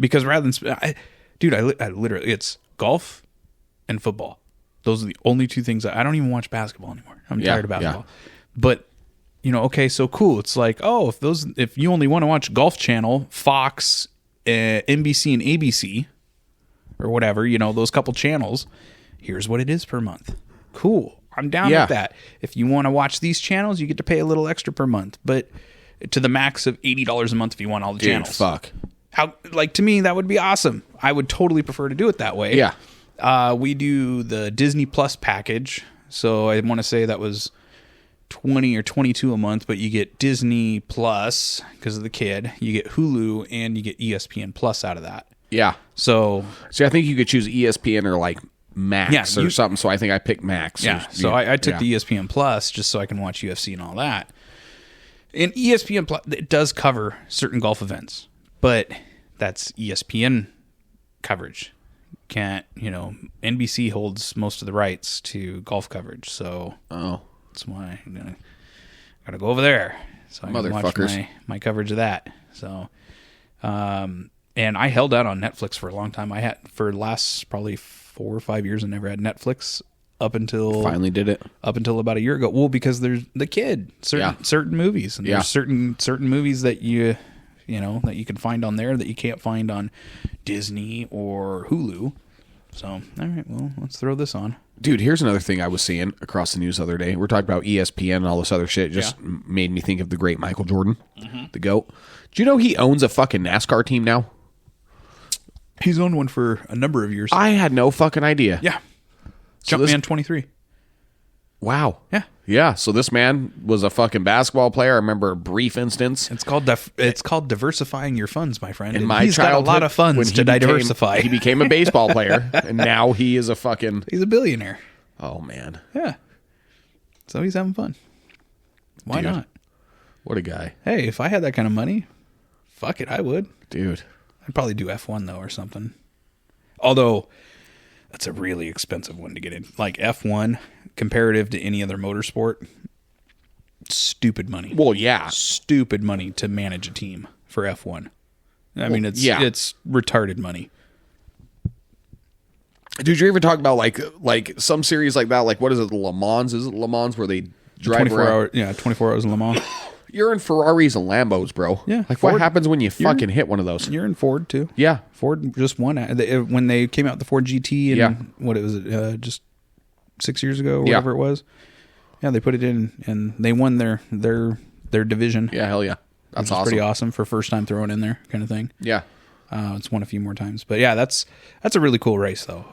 because rather than I literally it's golf and football. Those are the only two things. I don't even watch basketball anymore. I'm tired of basketball, but. Okay, so cool. It's like, oh, if you only want to watch Golf Channel, Fox, NBC, and ABC, or whatever, those couple channels, here's what it is per month. Cool. I'm down with that. If you want to watch these channels, you get to pay a little extra per month, but to the max of $80 a month if you want all the channels. Fuck. To me, that would be awesome. I would totally prefer to do it that way. Yeah. We do the Disney Plus package, so I want to say that was 20 or 22 a month, but you get Disney Plus because of the kid, you get Hulu, and you get ESPN Plus out of that. Yeah. So I think you could choose ESPN or like Max or something. So I think I picked Max. Yeah. So I took the ESPN Plus just so I can watch UFC and all that. And ESPN Plus, it does cover certain golf events, but that's ESPN coverage. Can't, NBC holds most of the rights to golf coverage. So that's why I'm gotta go over there so I can watch my coverage of that. So, and I held out on Netflix for a long time. I had for the last probably 4 or 5 years. I never had Netflix up until finally did it up until about a year ago. Well, because there's the kid certain movies, and there's certain movies that you that you can find on there that you can't find on Disney or Hulu. So, all right, well, let's throw this on. Dude, here's another thing I was seeing across the news the other day. We're talking about ESPN and all this other shit. It just made me think of the great Michael Jordan, the GOAT. Do you know he owns a fucking NASCAR team now? He's owned one for a number of years. I had no fucking idea. Yeah. Jumpman 23. Wow. Yeah. Yeah. So this man was a fucking basketball player. I remember a brief instance. It's called diversifying your funds, my friend. In my he's got a lot of funds to diversify. He became a baseball player, and now he is he's a billionaire. Oh man. Yeah. So he's having fun. Why Dude. not? What a guy. Hey, if I had that kind of money, fuck it, I would. Dude. I'd probably do F1 though or something. Although that's a really expensive one to get in. Like F1 comparative to any other motorsport, stupid money. Well, yeah. Stupid money to manage a team for F1. I mean, it's retarded money. Dude, you ever talk about like some series like that? Like, what is it, Le Mans? Is it Le Mans where they drive 24 around? hours, yeah, 24 hours in Le Mans. You're in Ferraris and Lambos, bro. Yeah, Like, Ford- what happens when you you're- fucking hit one of those? You're in Ford too. Yeah. Ford just won when they came out with the Ford GT and Yeah. what it was just 6 years ago or Yeah. whatever it was. Yeah, they put it in and they won their division. Yeah, hell yeah. That's Which is awesome. pretty awesome for first time throwing in there kind of thing. Yeah. It's won a few more times, but yeah, that's a really cool race though.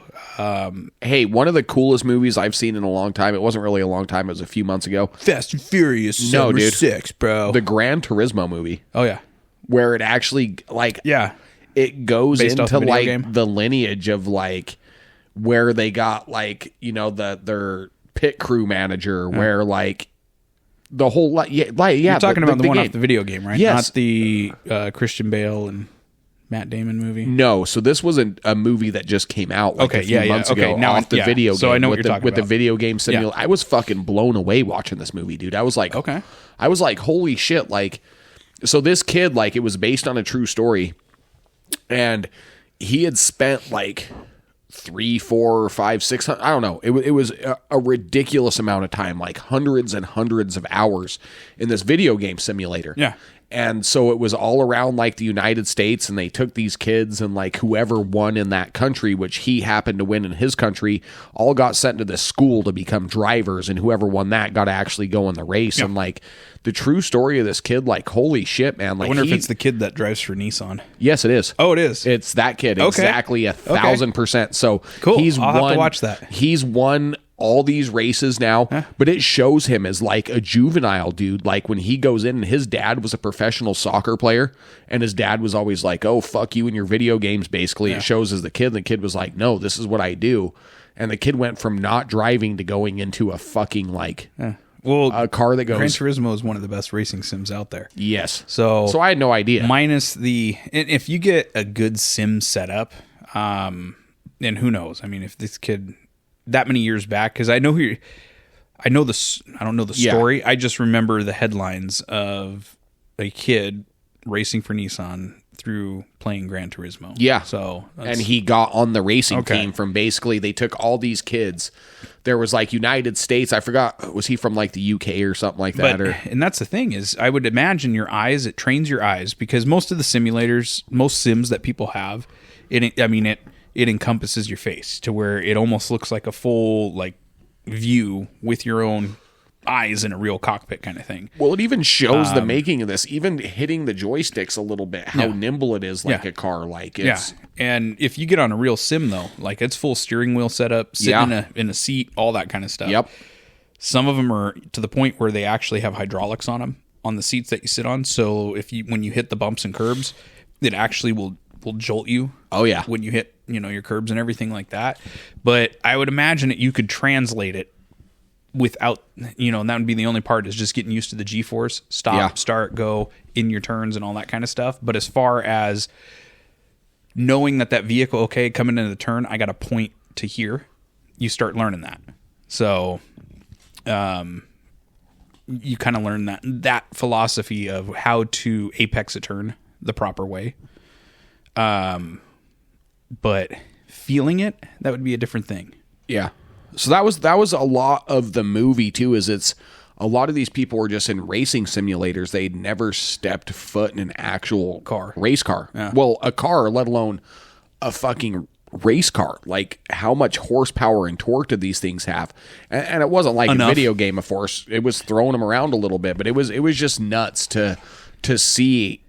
Hey, one of the coolest movies I've seen in a long time. It wasn't really a long time. It was a few months ago. Fast and Furious, No, dude. 6, bro. The Gran Turismo movie, Oh yeah, where it actually like yeah. it goes Based off into the video like game? the lineage of like where they got like, you know, their pit crew manager, where like the whole yeah. You're talking about the one game. off the video game, right? Yes. Not the Christian Bale and Matt Damon movie. No, so this was a movie that just came out like Okay, a few yeah, months okay, ago now off the yeah. video game. So I know what with you're talking with the about. video game simulator. I was fucking blown away watching this movie, dude. I was like, Okay. I was like, holy shit! Like, so this kid, like, it was based on a true story, and he had spent like 3, 4, 5, 600. I don't know. It was a ridiculous amount of time, like hundreds and hundreds of hours in this video game simulator. Yeah. And so it was all around like the United States, and they took these kids and like whoever won in that country, which he happened to win in his country, all got sent to this school to become drivers, and whoever won that got to actually go in the race. And like the true story of this kid, like, holy shit, man. Like, I wonder if it's the kid that drives for Nissan. Yes, it is. Oh, it is. It's that kid. Okay. Exactly 1,000%. So Cool. he's I'll have won, to watch that. He's won all these races now, but it shows him as like a juvenile dude. Like when he goes in, and his dad was a professional soccer player, and his dad was always like, oh, fuck you and your video games, basically. It shows as the kid. And the kid was like, no, this is what I do. And the kid went from not driving to going into a fucking like Well, a car that goes. Gran Turismo is one of the best racing sims out there. Yes. So I had no idea. minus the if you get a good sim set up, and who knows? I mean, if this kid that many years back, because I know who. I know this. I don't know the story. I just remember the headlines of a kid racing for Nissan through playing Gran Turismo. Yeah. So And he got on the racing Okay. team from basically, they took all these kids. There was like United States. I forgot, was he from like the UK or something like that? And that's the thing is, I would imagine your eyes. It trains your eyes because most of the simulators, most sims that people have, it encompasses your face to where it almost looks like a full like view with your own eyes in a real cockpit kind of thing. Well, it even shows the making of this, even hitting the joysticks a little bit, how nimble it is like a car. Like it's And if you get on a real sim though, like it's full steering wheel setup, sitting in a seat, all that kind of stuff. Yep. Some of them are to the point where they actually have hydraulics on them on the seats that you sit on. So when you hit the bumps and curbs, it actually will jolt you. Oh yeah. When you hit, your curbs and everything like that. But I would imagine that you could translate it without, and that would be the only part is just getting used to the G-force, stop, start, go in your turns and all that kind of stuff. But as far as knowing that vehicle, okay, coming into the turn, I got to point to here, you start learning that. So, you kind of learn that philosophy of how to apex a turn the proper way. But feeling it, that would be a different thing. Yeah. So that was a lot of the movie too, is it's a lot of these people were just in racing simulators. They'd never stepped foot in an actual race car. Yeah. Well, a car, let alone a fucking race car. Like how much horsepower and torque did these things have? And it wasn't like Enough. a video game, of course. It was throwing them around a little bit, but it was just nuts to see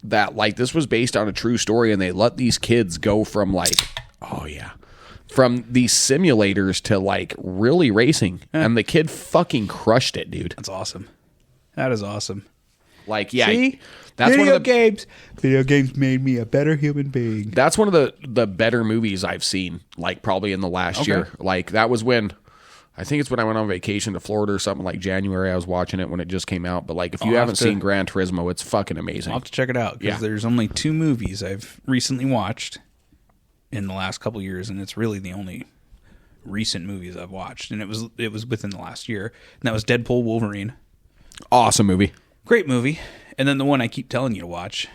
that like this was based on a true story, and they let these kids go from like, from these simulators to like really racing, and the kid fucking crushed it, dude. That's awesome. That is awesome. Like, yeah, See? that's one of the games. Video games made me a better human being. That's one of the better movies I've seen, like probably in the last year. Like that was when I think it's when I went on vacation to Florida or something like January. I was watching it when it just came out. But like, if you haven't seen Gran Turismo, it's fucking amazing. I'll have to check it out because there's only 2 movies I've recently watched in the last couple years, and it's really the only recent movies I've watched, and it was within the last year, and that was Deadpool, Wolverine. Awesome movie. Great movie. And then the one I keep telling you to watch.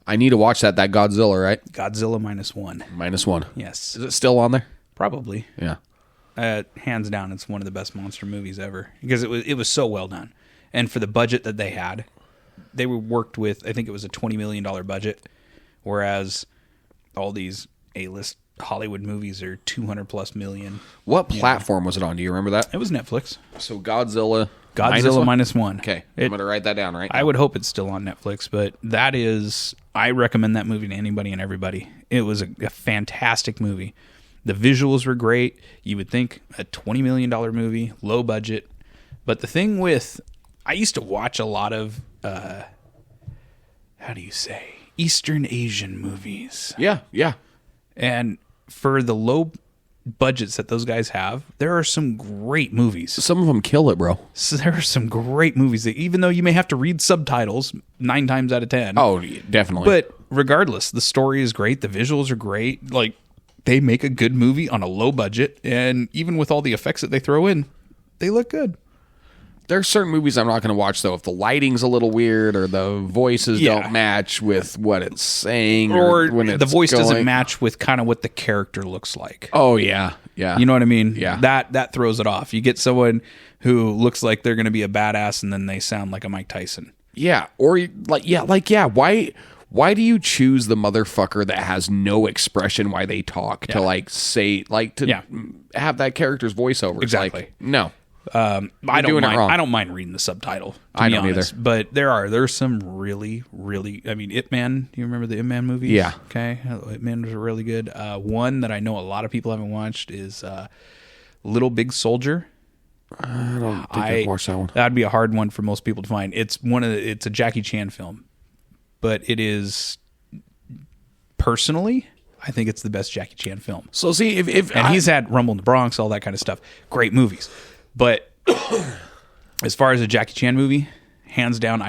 I need to watch that Godzilla, right? Godzilla -1. -1. Yes. Is it still on there? Probably. Yeah. Hands down, it's one of the best monster movies ever because it was so well done, and for the budget that they had, they were worked with. I think it was a $20 million budget, whereas all these A-list Hollywood movies are 200+ million. What platform was it on? Do you remember that? It was Netflix. So Godzilla -1. Okay, I'm gonna write that down right now. I would hope it's still on Netflix, but I recommend that movie to anybody and everybody. It was a fantastic movie. The visuals were great. You would think a $20 million movie, low budget. But the thing I used to watch a lot of, Eastern Asian movies. Yeah. And for the low budgets that those guys have, there are some great movies. Some of them kill it, bro. So there are some great movies that, even though you may have to read subtitles 9 times out of 10. Oh, definitely. But regardless, the story is great. The visuals are great. Like, they make a good movie on a low budget, and even with all the effects that they throw in, they look good. There's certain movies I'm not going to watch, though, if the lighting's a little weird or the voices don't match with what it's saying. Or when it's the voice doesn't going. match with kind of what the character looks like. Oh, yeah. You know what I mean? Yeah. That throws it off. You get someone who looks like they're going to be a badass, and then they sound like a Mike Tyson. Yeah. Or, why do you choose the motherfucker that has no expression while they talk to, have that character's voiceover? Exactly. Like, no. I don't doing it mind. wrong. I don't mind reading the subtitle. I don't either. But there's some really, really. I mean, Ip Man. Do you remember the Ip Man movies? Yeah. Okay, Ip Man was really good. One that I know a lot of people haven't watched is Little Big Soldier. I don't think I've watched that one. That'd be a hard one for most people to find. It's it's a Jackie Chan film, but it is personally, I think it's the best Jackie Chan film. So see, he's had Rumble in the Bronx, all that kind of stuff. Great movies. But as far as a Jackie Chan movie, hands down,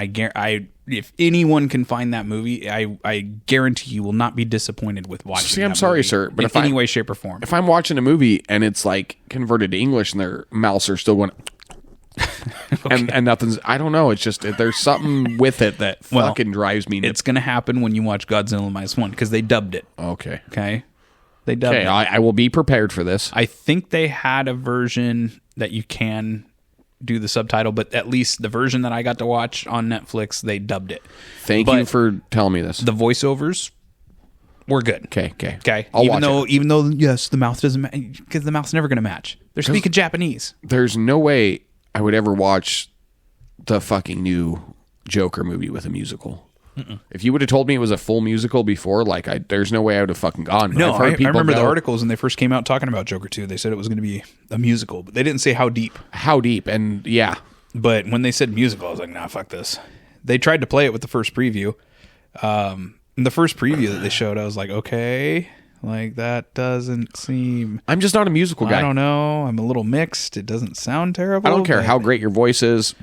if anyone can find that movie, I guarantee you will not be disappointed with watching. See, I'm sorry, sir, but in any way, shape, or form. If I'm watching a movie and it's like converted to English and their mouths are still going, and nothing's, I don't know. It's just there's something with it that fucking drives me nuts. It's gonna happen when you watch Godzilla -1 because they dubbed it. Okay. They dubbed it. I will be prepared for this. I think they had a version that you can do the subtitle, but at least the version that I got to watch on Netflix, they dubbed it. Thank you for telling me this. The voiceovers were good. Okay. Even though yes, the mouth doesn't match because the mouth's never going to match. They're speaking Japanese. There's no way I would ever watch the fucking new Joker movie with a musical. If you would have told me it was a full musical before, there's no way I would have fucking gone. No, I remember the articles when they first came out talking about Joker 2. They said it was going to be a musical, but they didn't say how deep. And yeah. But when they said musical, I was like, nah, fuck this. They tried to play it with the first preview. The first preview that they showed, I was like, okay, that doesn't seem... I'm just not a musical guy. I don't know. I'm a little mixed. It doesn't sound terrible. I don't care how great your voice is,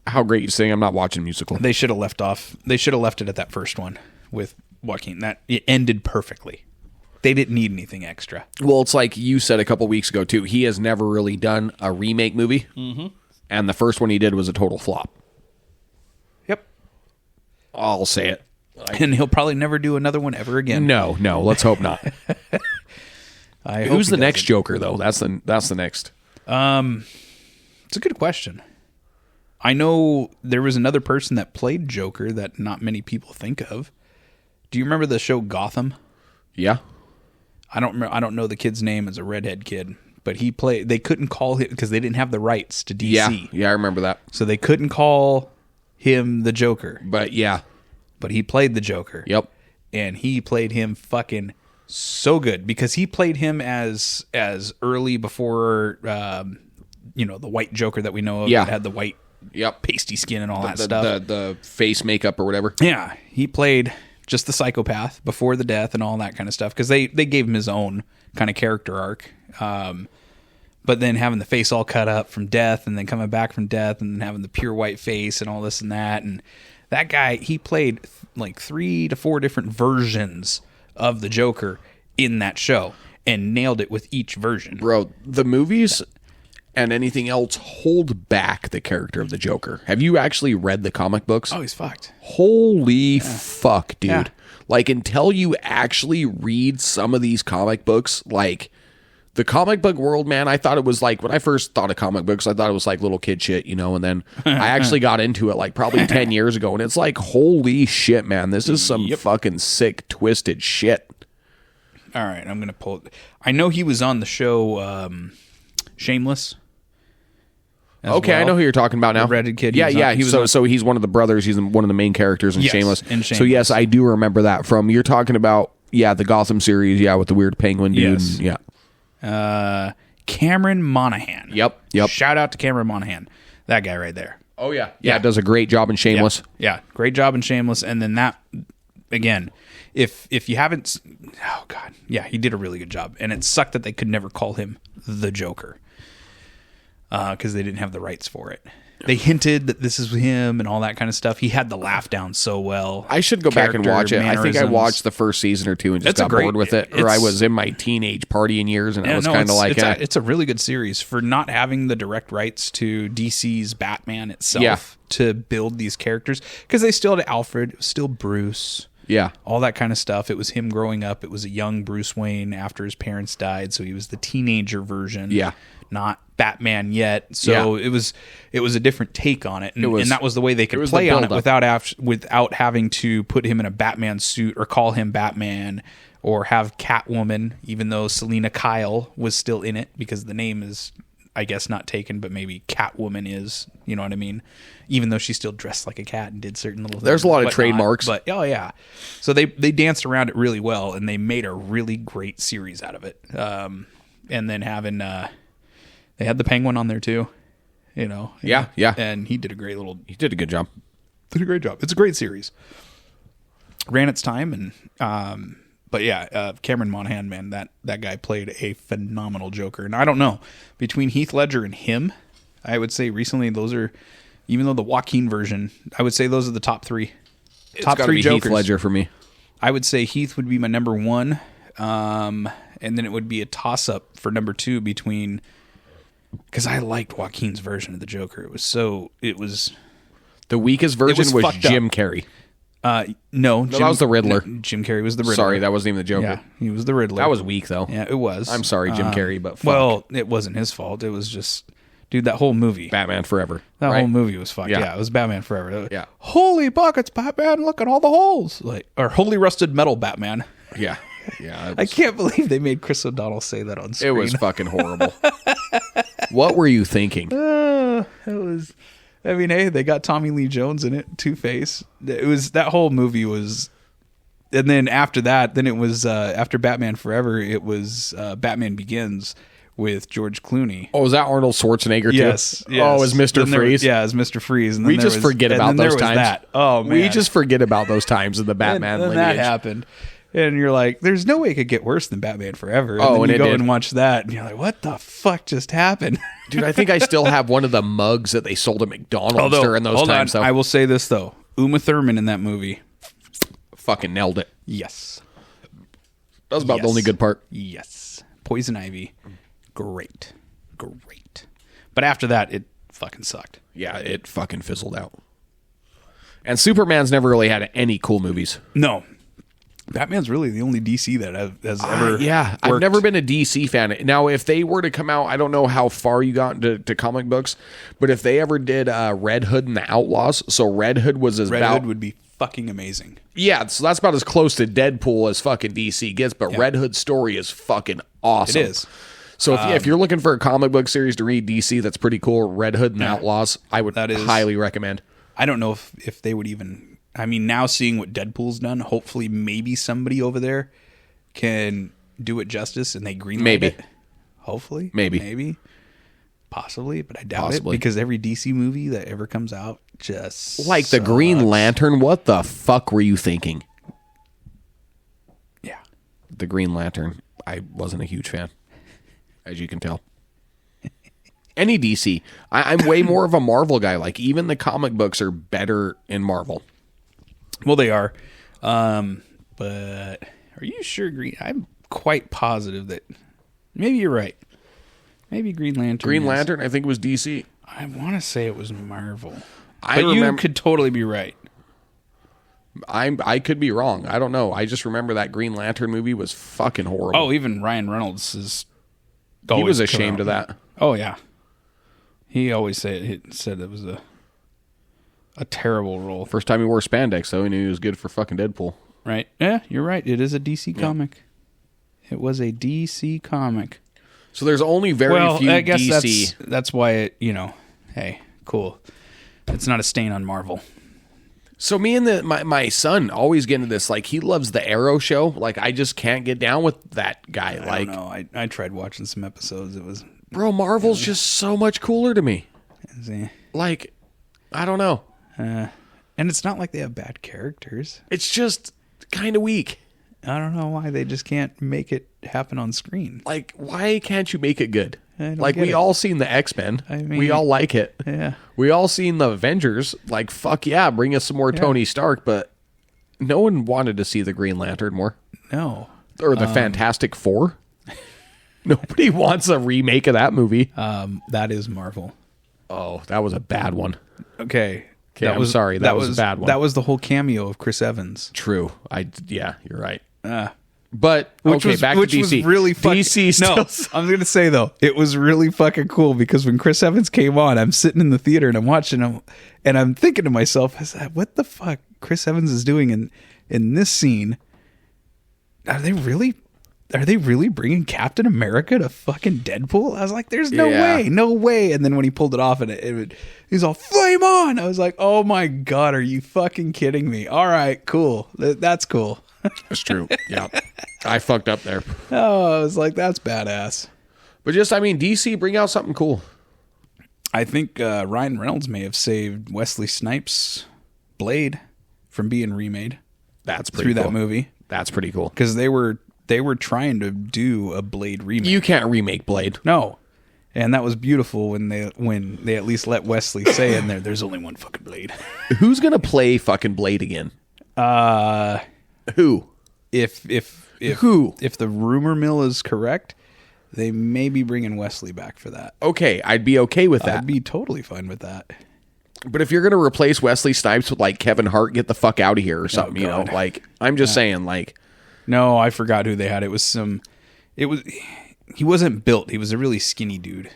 how great you sing. I'm not watching a musical. They should have left it at that first one with Joaquin. It ended perfectly. They didn't need anything extra. Well, it's like you said a couple weeks ago, too. He has never really done a remake movie. Mm-hmm. And the first one he did was a total flop. Yep. I'll say it. And he'll probably never do another one ever again. No, let's hope not. Who's the next Joker, though? That's the next. It's a good question. I know there was another person that played Joker that not many people think of. Do you remember the show Gotham? Yeah. I don't know the kid's name as a redhead kid, but they couldn't call him because they didn't have the rights to DC. Yeah, I remember that. So they couldn't call him the Joker. But he played the Joker. Yep. And he played him fucking so good because he played him as early before the white Joker that we know of that had the white pasty skin and all that stuff. The face makeup or whatever. Yeah. He played just the psychopath before the death and all that kind of stuff because they gave him his own kind of character arc. but then having the face all cut up from death, and then coming back from death, and then having the pure white face and all this and that. And that guy, he played like 3 to 4 different versions of the Joker in that show and nailed it with each version. Bro, the movies and anything else hold back the character of the Joker. Have you actually read the comic books? Oh, he's fucked. Holy fuck, dude. Yeah. Like, until you actually read some of these comic books, like, the comic book world, man, I thought it was like, when I first thought of comic books, I thought it was like little kid shit, you know, and then I actually got into it like probably 10 years ago, and it's like, holy shit, man, this is some fucking sick, twisted shit. All right, I'm going to pull it. I know he was on the show Shameless. Okay, well. I know who you're talking about now. The redhead kid. Yeah, so he's one of the brothers. He's one of the main characters in Shameless. So yes, I do remember that from. You're talking about the Gotham series. Yeah, with the weird penguin dude. Yes. And, Cameron Monaghan. Yep. Shout out to Cameron Monaghan. That guy right there. Oh yeah, does a great job in Shameless. Yeah, great job in Shameless. And then that again, if you haven't, oh god, yeah, he did a really good job. And it sucked that they could never call him the Joker. Because they didn't have the rights for it. They hinted that this is him and all that kind of stuff. He had the laugh down so well. I should go back and watch it. I think I watched the first season or two and just got bored with it. Or I was in my teenage partying years and I was kind of like... It's a really good series for not having the direct rights to DC's Batman itself to build these characters. Because they still had Alfred, it was still Bruce... Yeah. All that kind of stuff. It was him growing up. It was a young Bruce Wayne after his parents died. So he was the teenager version. Yeah. Not Batman yet. So it was a different take on it. And that was the way they could play on it without having to put him in a Batman suit or call him Batman or have Catwoman, even though Selena Kyle was still in it because the name is, I guess, not taken, but maybe Catwoman is, you know what I mean? Even though she still dressed like a cat and did certain little things. There's a lot of trademarks. But, oh, yeah. So they danced around it really well, and they made a really great series out of it. And then having... they had the Penguin on there, too. You know? Yeah. And he did a great He did a good job. Did a great job. It's a great series. Ran its time, and... But yeah, Cameron Monaghan, man, that guy played a phenomenal Joker. And I don't know, between Heath Ledger and him, I would say recently those are, even though the Joaquin version, I would say those are the top 3. Top 3 Jokers. Heath Ledger for me. I would say Heath would be my number 1, and then it would be a toss-up for number 2 between, because I liked Joaquin's version of the Joker. The weakest version was Jim Carrey. No, that was the Riddler. Jim Carrey was the Riddler. Sorry, that wasn't even the Joker. Yeah, he was the Riddler. That was weak, though. Yeah, it was. I'm sorry, Jim Carrey, but fuck. Well, it wasn't his fault. It was just, dude, that whole movie. Batman Forever. That whole movie was fucked. Yeah, it was Batman Forever. Yeah. Holy buckets, Batman, look at all the holes. Or Holy Rusted Metal Batman. Yeah. I can't believe they made Chris O'Donnell say that on screen. It was fucking horrible. What were you thinking? It was... I mean, hey, they got Tommy Lee Jones in it, Two-Face. That whole movie was, and then after that, it was after Batman Forever, it was Batman Begins with George Clooney. Oh, was that Arnold Schwarzenegger too? Yes. Oh, as Mr. Freeze. As Mr. Freeze. And we just forget about those times. Oh man, we just forget about those times in the Batman lineage. That happened. And you're like, there's no way it could get worse than Batman Forever. And then you go and watch that, and you're like, what the fuck just happened? Dude, I think I still have one of the mugs that they sold at McDonald's during those times. I will say this, though. Uma Thurman in that movie. Fucking nailed it. Yes. That was about the only good part. Yes. Poison Ivy. Great. But after that, it fucking sucked. Yeah, it fucking fizzled out. And Superman's never really had any cool movies. No. Batman's really the only DC that has ever worked. I've never been a DC fan. Now, if they were to come out, I don't know how far you got into comic books, but if they ever did Red Hood and the Outlaws, so Red Hood was Red Hood would be fucking amazing. Yeah, so that's about as close to Deadpool as fucking DC gets, but Red Hood's story is fucking awesome. It is. So if you're looking for a comic book series to read DC that's pretty cool, Red Hood and the Outlaws, I would highly recommend. I don't know if they would even... I mean, now seeing what Deadpool's done, hopefully maybe somebody over there can do it justice and they greenlight it. Hopefully. Maybe. Possibly, but I doubt it because every DC movie that ever comes out just like the Green Lantern, what the fuck were you thinking? Yeah. The Green Lantern, I wasn't a huge fan, as you can tell. Any DC. I'm way more of a Marvel guy. Like, even the comic books are better in Marvel. Well, they are. But are you sure Green? I'm quite positive that maybe you're right. Maybe Green Lantern. Green Lantern, I think it was DC. I want to say it was Marvel. I But you could totally be right. I could be wrong. I don't know. I just remember that Green Lantern movie was fucking horrible. Oh, even Ryan Reynolds is. He was ashamed of that. Oh yeah, he always said it was a terrible role. First time he wore spandex, though, he knew he was good for fucking Deadpool. Right? Yeah, you're right. It is a DC comic. It was a DC comic. So there's only very few I guess DC. That's why it. Hey, cool. It's not a stain on Marvel. So me and my son always get into this. Like, he loves the Arrow show. Like, I just can't get down with that guy. I don't know. I tried watching some episodes. It was. Bro, Marvel's just so much cooler to me. Like, I don't know. And it's not like they have bad characters. It's just kind of weak. I don't know why they just can't make it happen on screen. Like, why can't you make it good? Like, we all seen the X-Men. I mean, we all like it. Yeah. We all seen the Avengers. Like, fuck yeah, bring us some more Tony Stark. But no one wanted to see the Green Lantern more. No. Or the Fantastic Four. Nobody wants a remake of that movie. That is Marvel. Oh, that was a bad one. Okay. I'm sorry. That was a bad one. That was the whole cameo of Chris Evans. True. Yeah, you're right. But Which okay, back to DC. was really fucking, DC still. No, I'm gonna say though, it was really fucking cool because when Chris Evans came on, I'm sitting in the theater and I'm watching him, and I'm thinking to myself, "What the fuck Chris Evans is doing in this scene? Are they really bringing Captain America to fucking Deadpool?" I was like, "There's no way!" And then when he pulled it off, and he's all flame on, I was like, "Oh my god, are you fucking kidding me?" All right, cool, that's cool. That's true. Yeah. I fucked up there. Oh, I was like, that's badass. But just, I mean, DC, bring out something cool. I think Ryan Reynolds may have saved Wesley Snipes' Blade from being remade. That's pretty through cool. that movie. That's pretty cool. Because they were trying to do a Blade remake. You can't remake Blade. No. And that was beautiful when they at least let Wesley say in there's only one fucking Blade. Who's going to play fucking Blade again? Who? If the rumor mill is correct, they may be bringing Wesley back for that. Okay, I'd be okay with that. I'd be totally fine with that. But if you're going to replace Wesley Snipes with like Kevin Hart, get the fuck out of here or something, you know? Like, I'm just saying, like, no, I forgot who they had. He wasn't built. He was a really skinny dude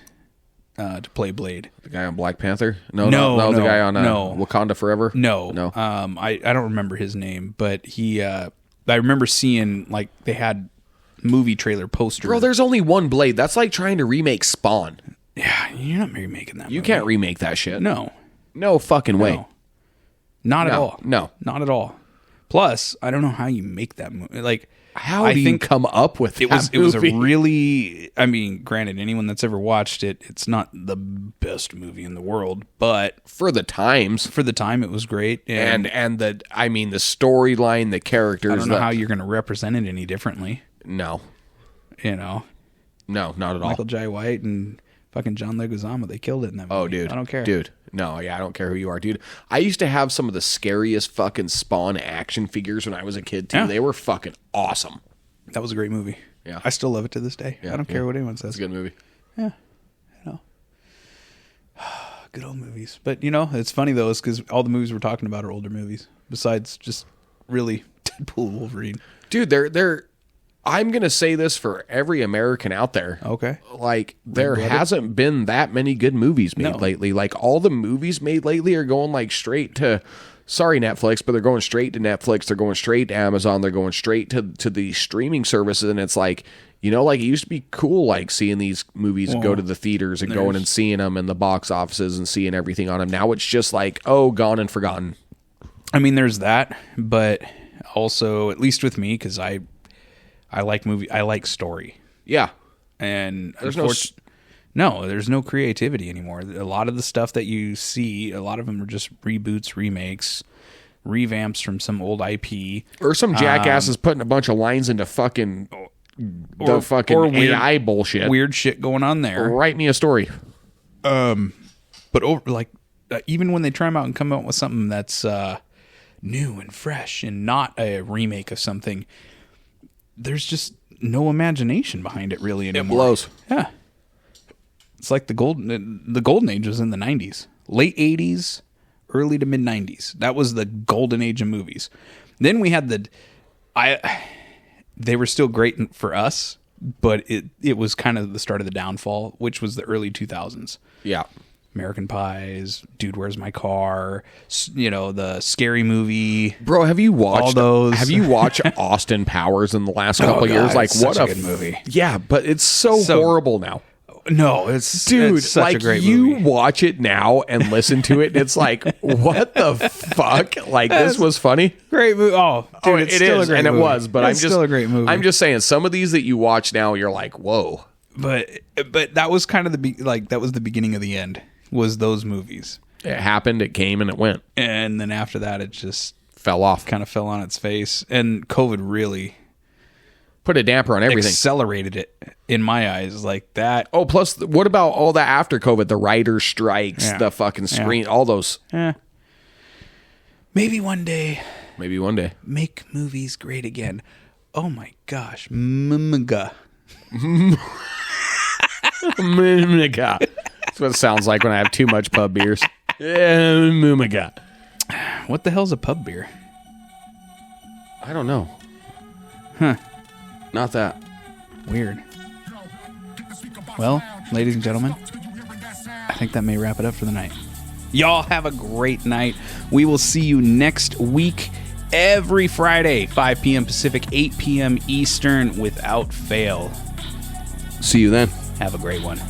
to play Blade. The guy on Black Panther? No, the guy on Wakanda Forever? No. I don't remember his name, but I remember seeing, like, they had movie trailer posters. Bro, there's only one Blade. That's like trying to remake Spawn. Yeah, you're not remaking that movie. You can't remake that shit. No. No fucking way. No. Not at all. No. Not at all. Plus, I don't know how you make that movie. Like, how do you come up with that movie? It was a really, I mean, granted, anyone that's ever watched it, it's not the best movie in the world, but for the times, it was great. And the storyline, the characters. I don't know how you're going to represent it any differently. No. No, not at all. Michael Jai White and fucking John Leguizamo, they killed it in that movie. Oh, dude. I don't care. Dude. No, yeah, I don't care who you are, dude. I used to have some of the scariest fucking Spawn action figures when I was a kid, too. Yeah. They were fucking awesome. That was a great movie. Yeah. I still love it to this day. Yeah, I don't care what anyone says. It's a good movie. Yeah. Good old movies. But, it's funny, though, is because all the movies we're talking about are older movies, besides just really Deadpool, Wolverine. Dude, they're I'm going to say this for every American out there. Okay. Like, there hasn't been that many good movies made lately. Like, all the movies made lately are going, like, straight to, sorry, Netflix, but they're going straight to Netflix. They're going straight to Amazon. They're going straight to the streaming services. And it's like, like, it used to be cool, like, seeing these movies go to the theaters and going and seeing them in the box offices and seeing everything on them. Now it's just like, gone and forgotten. I mean, there's that, but also, at least with me, because I like I like story. Yeah. And there's there's no creativity anymore. A lot of the stuff that you see, a lot of them are just reboots, remakes, revamps from some old IP. Or some jackasses putting a bunch of lines into fucking or AI bullshit. Weird shit going on there. Write me a story. But even when they try them out and come out with something that's new and fresh and not a remake of something, there's just no imagination behind it really anymore. It blows. Yeah. It's like the golden age was in the 90s. Late 80s, early to mid 90s. That was the golden age of movies. Then we had they were still great for us, but it was kind of the start of the downfall, which was the early 2000s. Yeah. American Pies, Dude, Where's My Car? The Scary Movie. Bro, have you watched all those? Have you watched Austin Powers in the last couple years? God, Like, it's what such a good movie. Yeah, but it's so horrible now. No, it's Dude, such like a great you movie. watch it now and listen to it, and it's like, what the fuck? Like, this was funny. Great movie. Oh, dude, it's it still is, a great and movie. it was. But It's still a great movie. I'm just saying, some of these that you watch now, you're like, whoa. But that was kind of that was the beginning of the end. Was those movies? It happened, it came, and it went. And then after that, it just Fell off. kind of fell on its face. And COVID really Put a damper on everything. accelerated it in my eyes, like that. Oh, plus, what about all that after COVID? The writer's strikes, Yeah. the fucking screen, all those. Maybe one day, Maybe one day. make movies great again. Oh my gosh, Mumga. That's what it sounds like when I have too much pub beers. Mumaga. What the hell's a pub beer? I don't know. Huh. Not that. Weird. Well, ladies and gentlemen, I think that may wrap it up for the night. Y'all have a great night. We will see you next week, every Friday, 5 p.m. Pacific, 8 p.m. Eastern, without fail. See you then. Have a great one.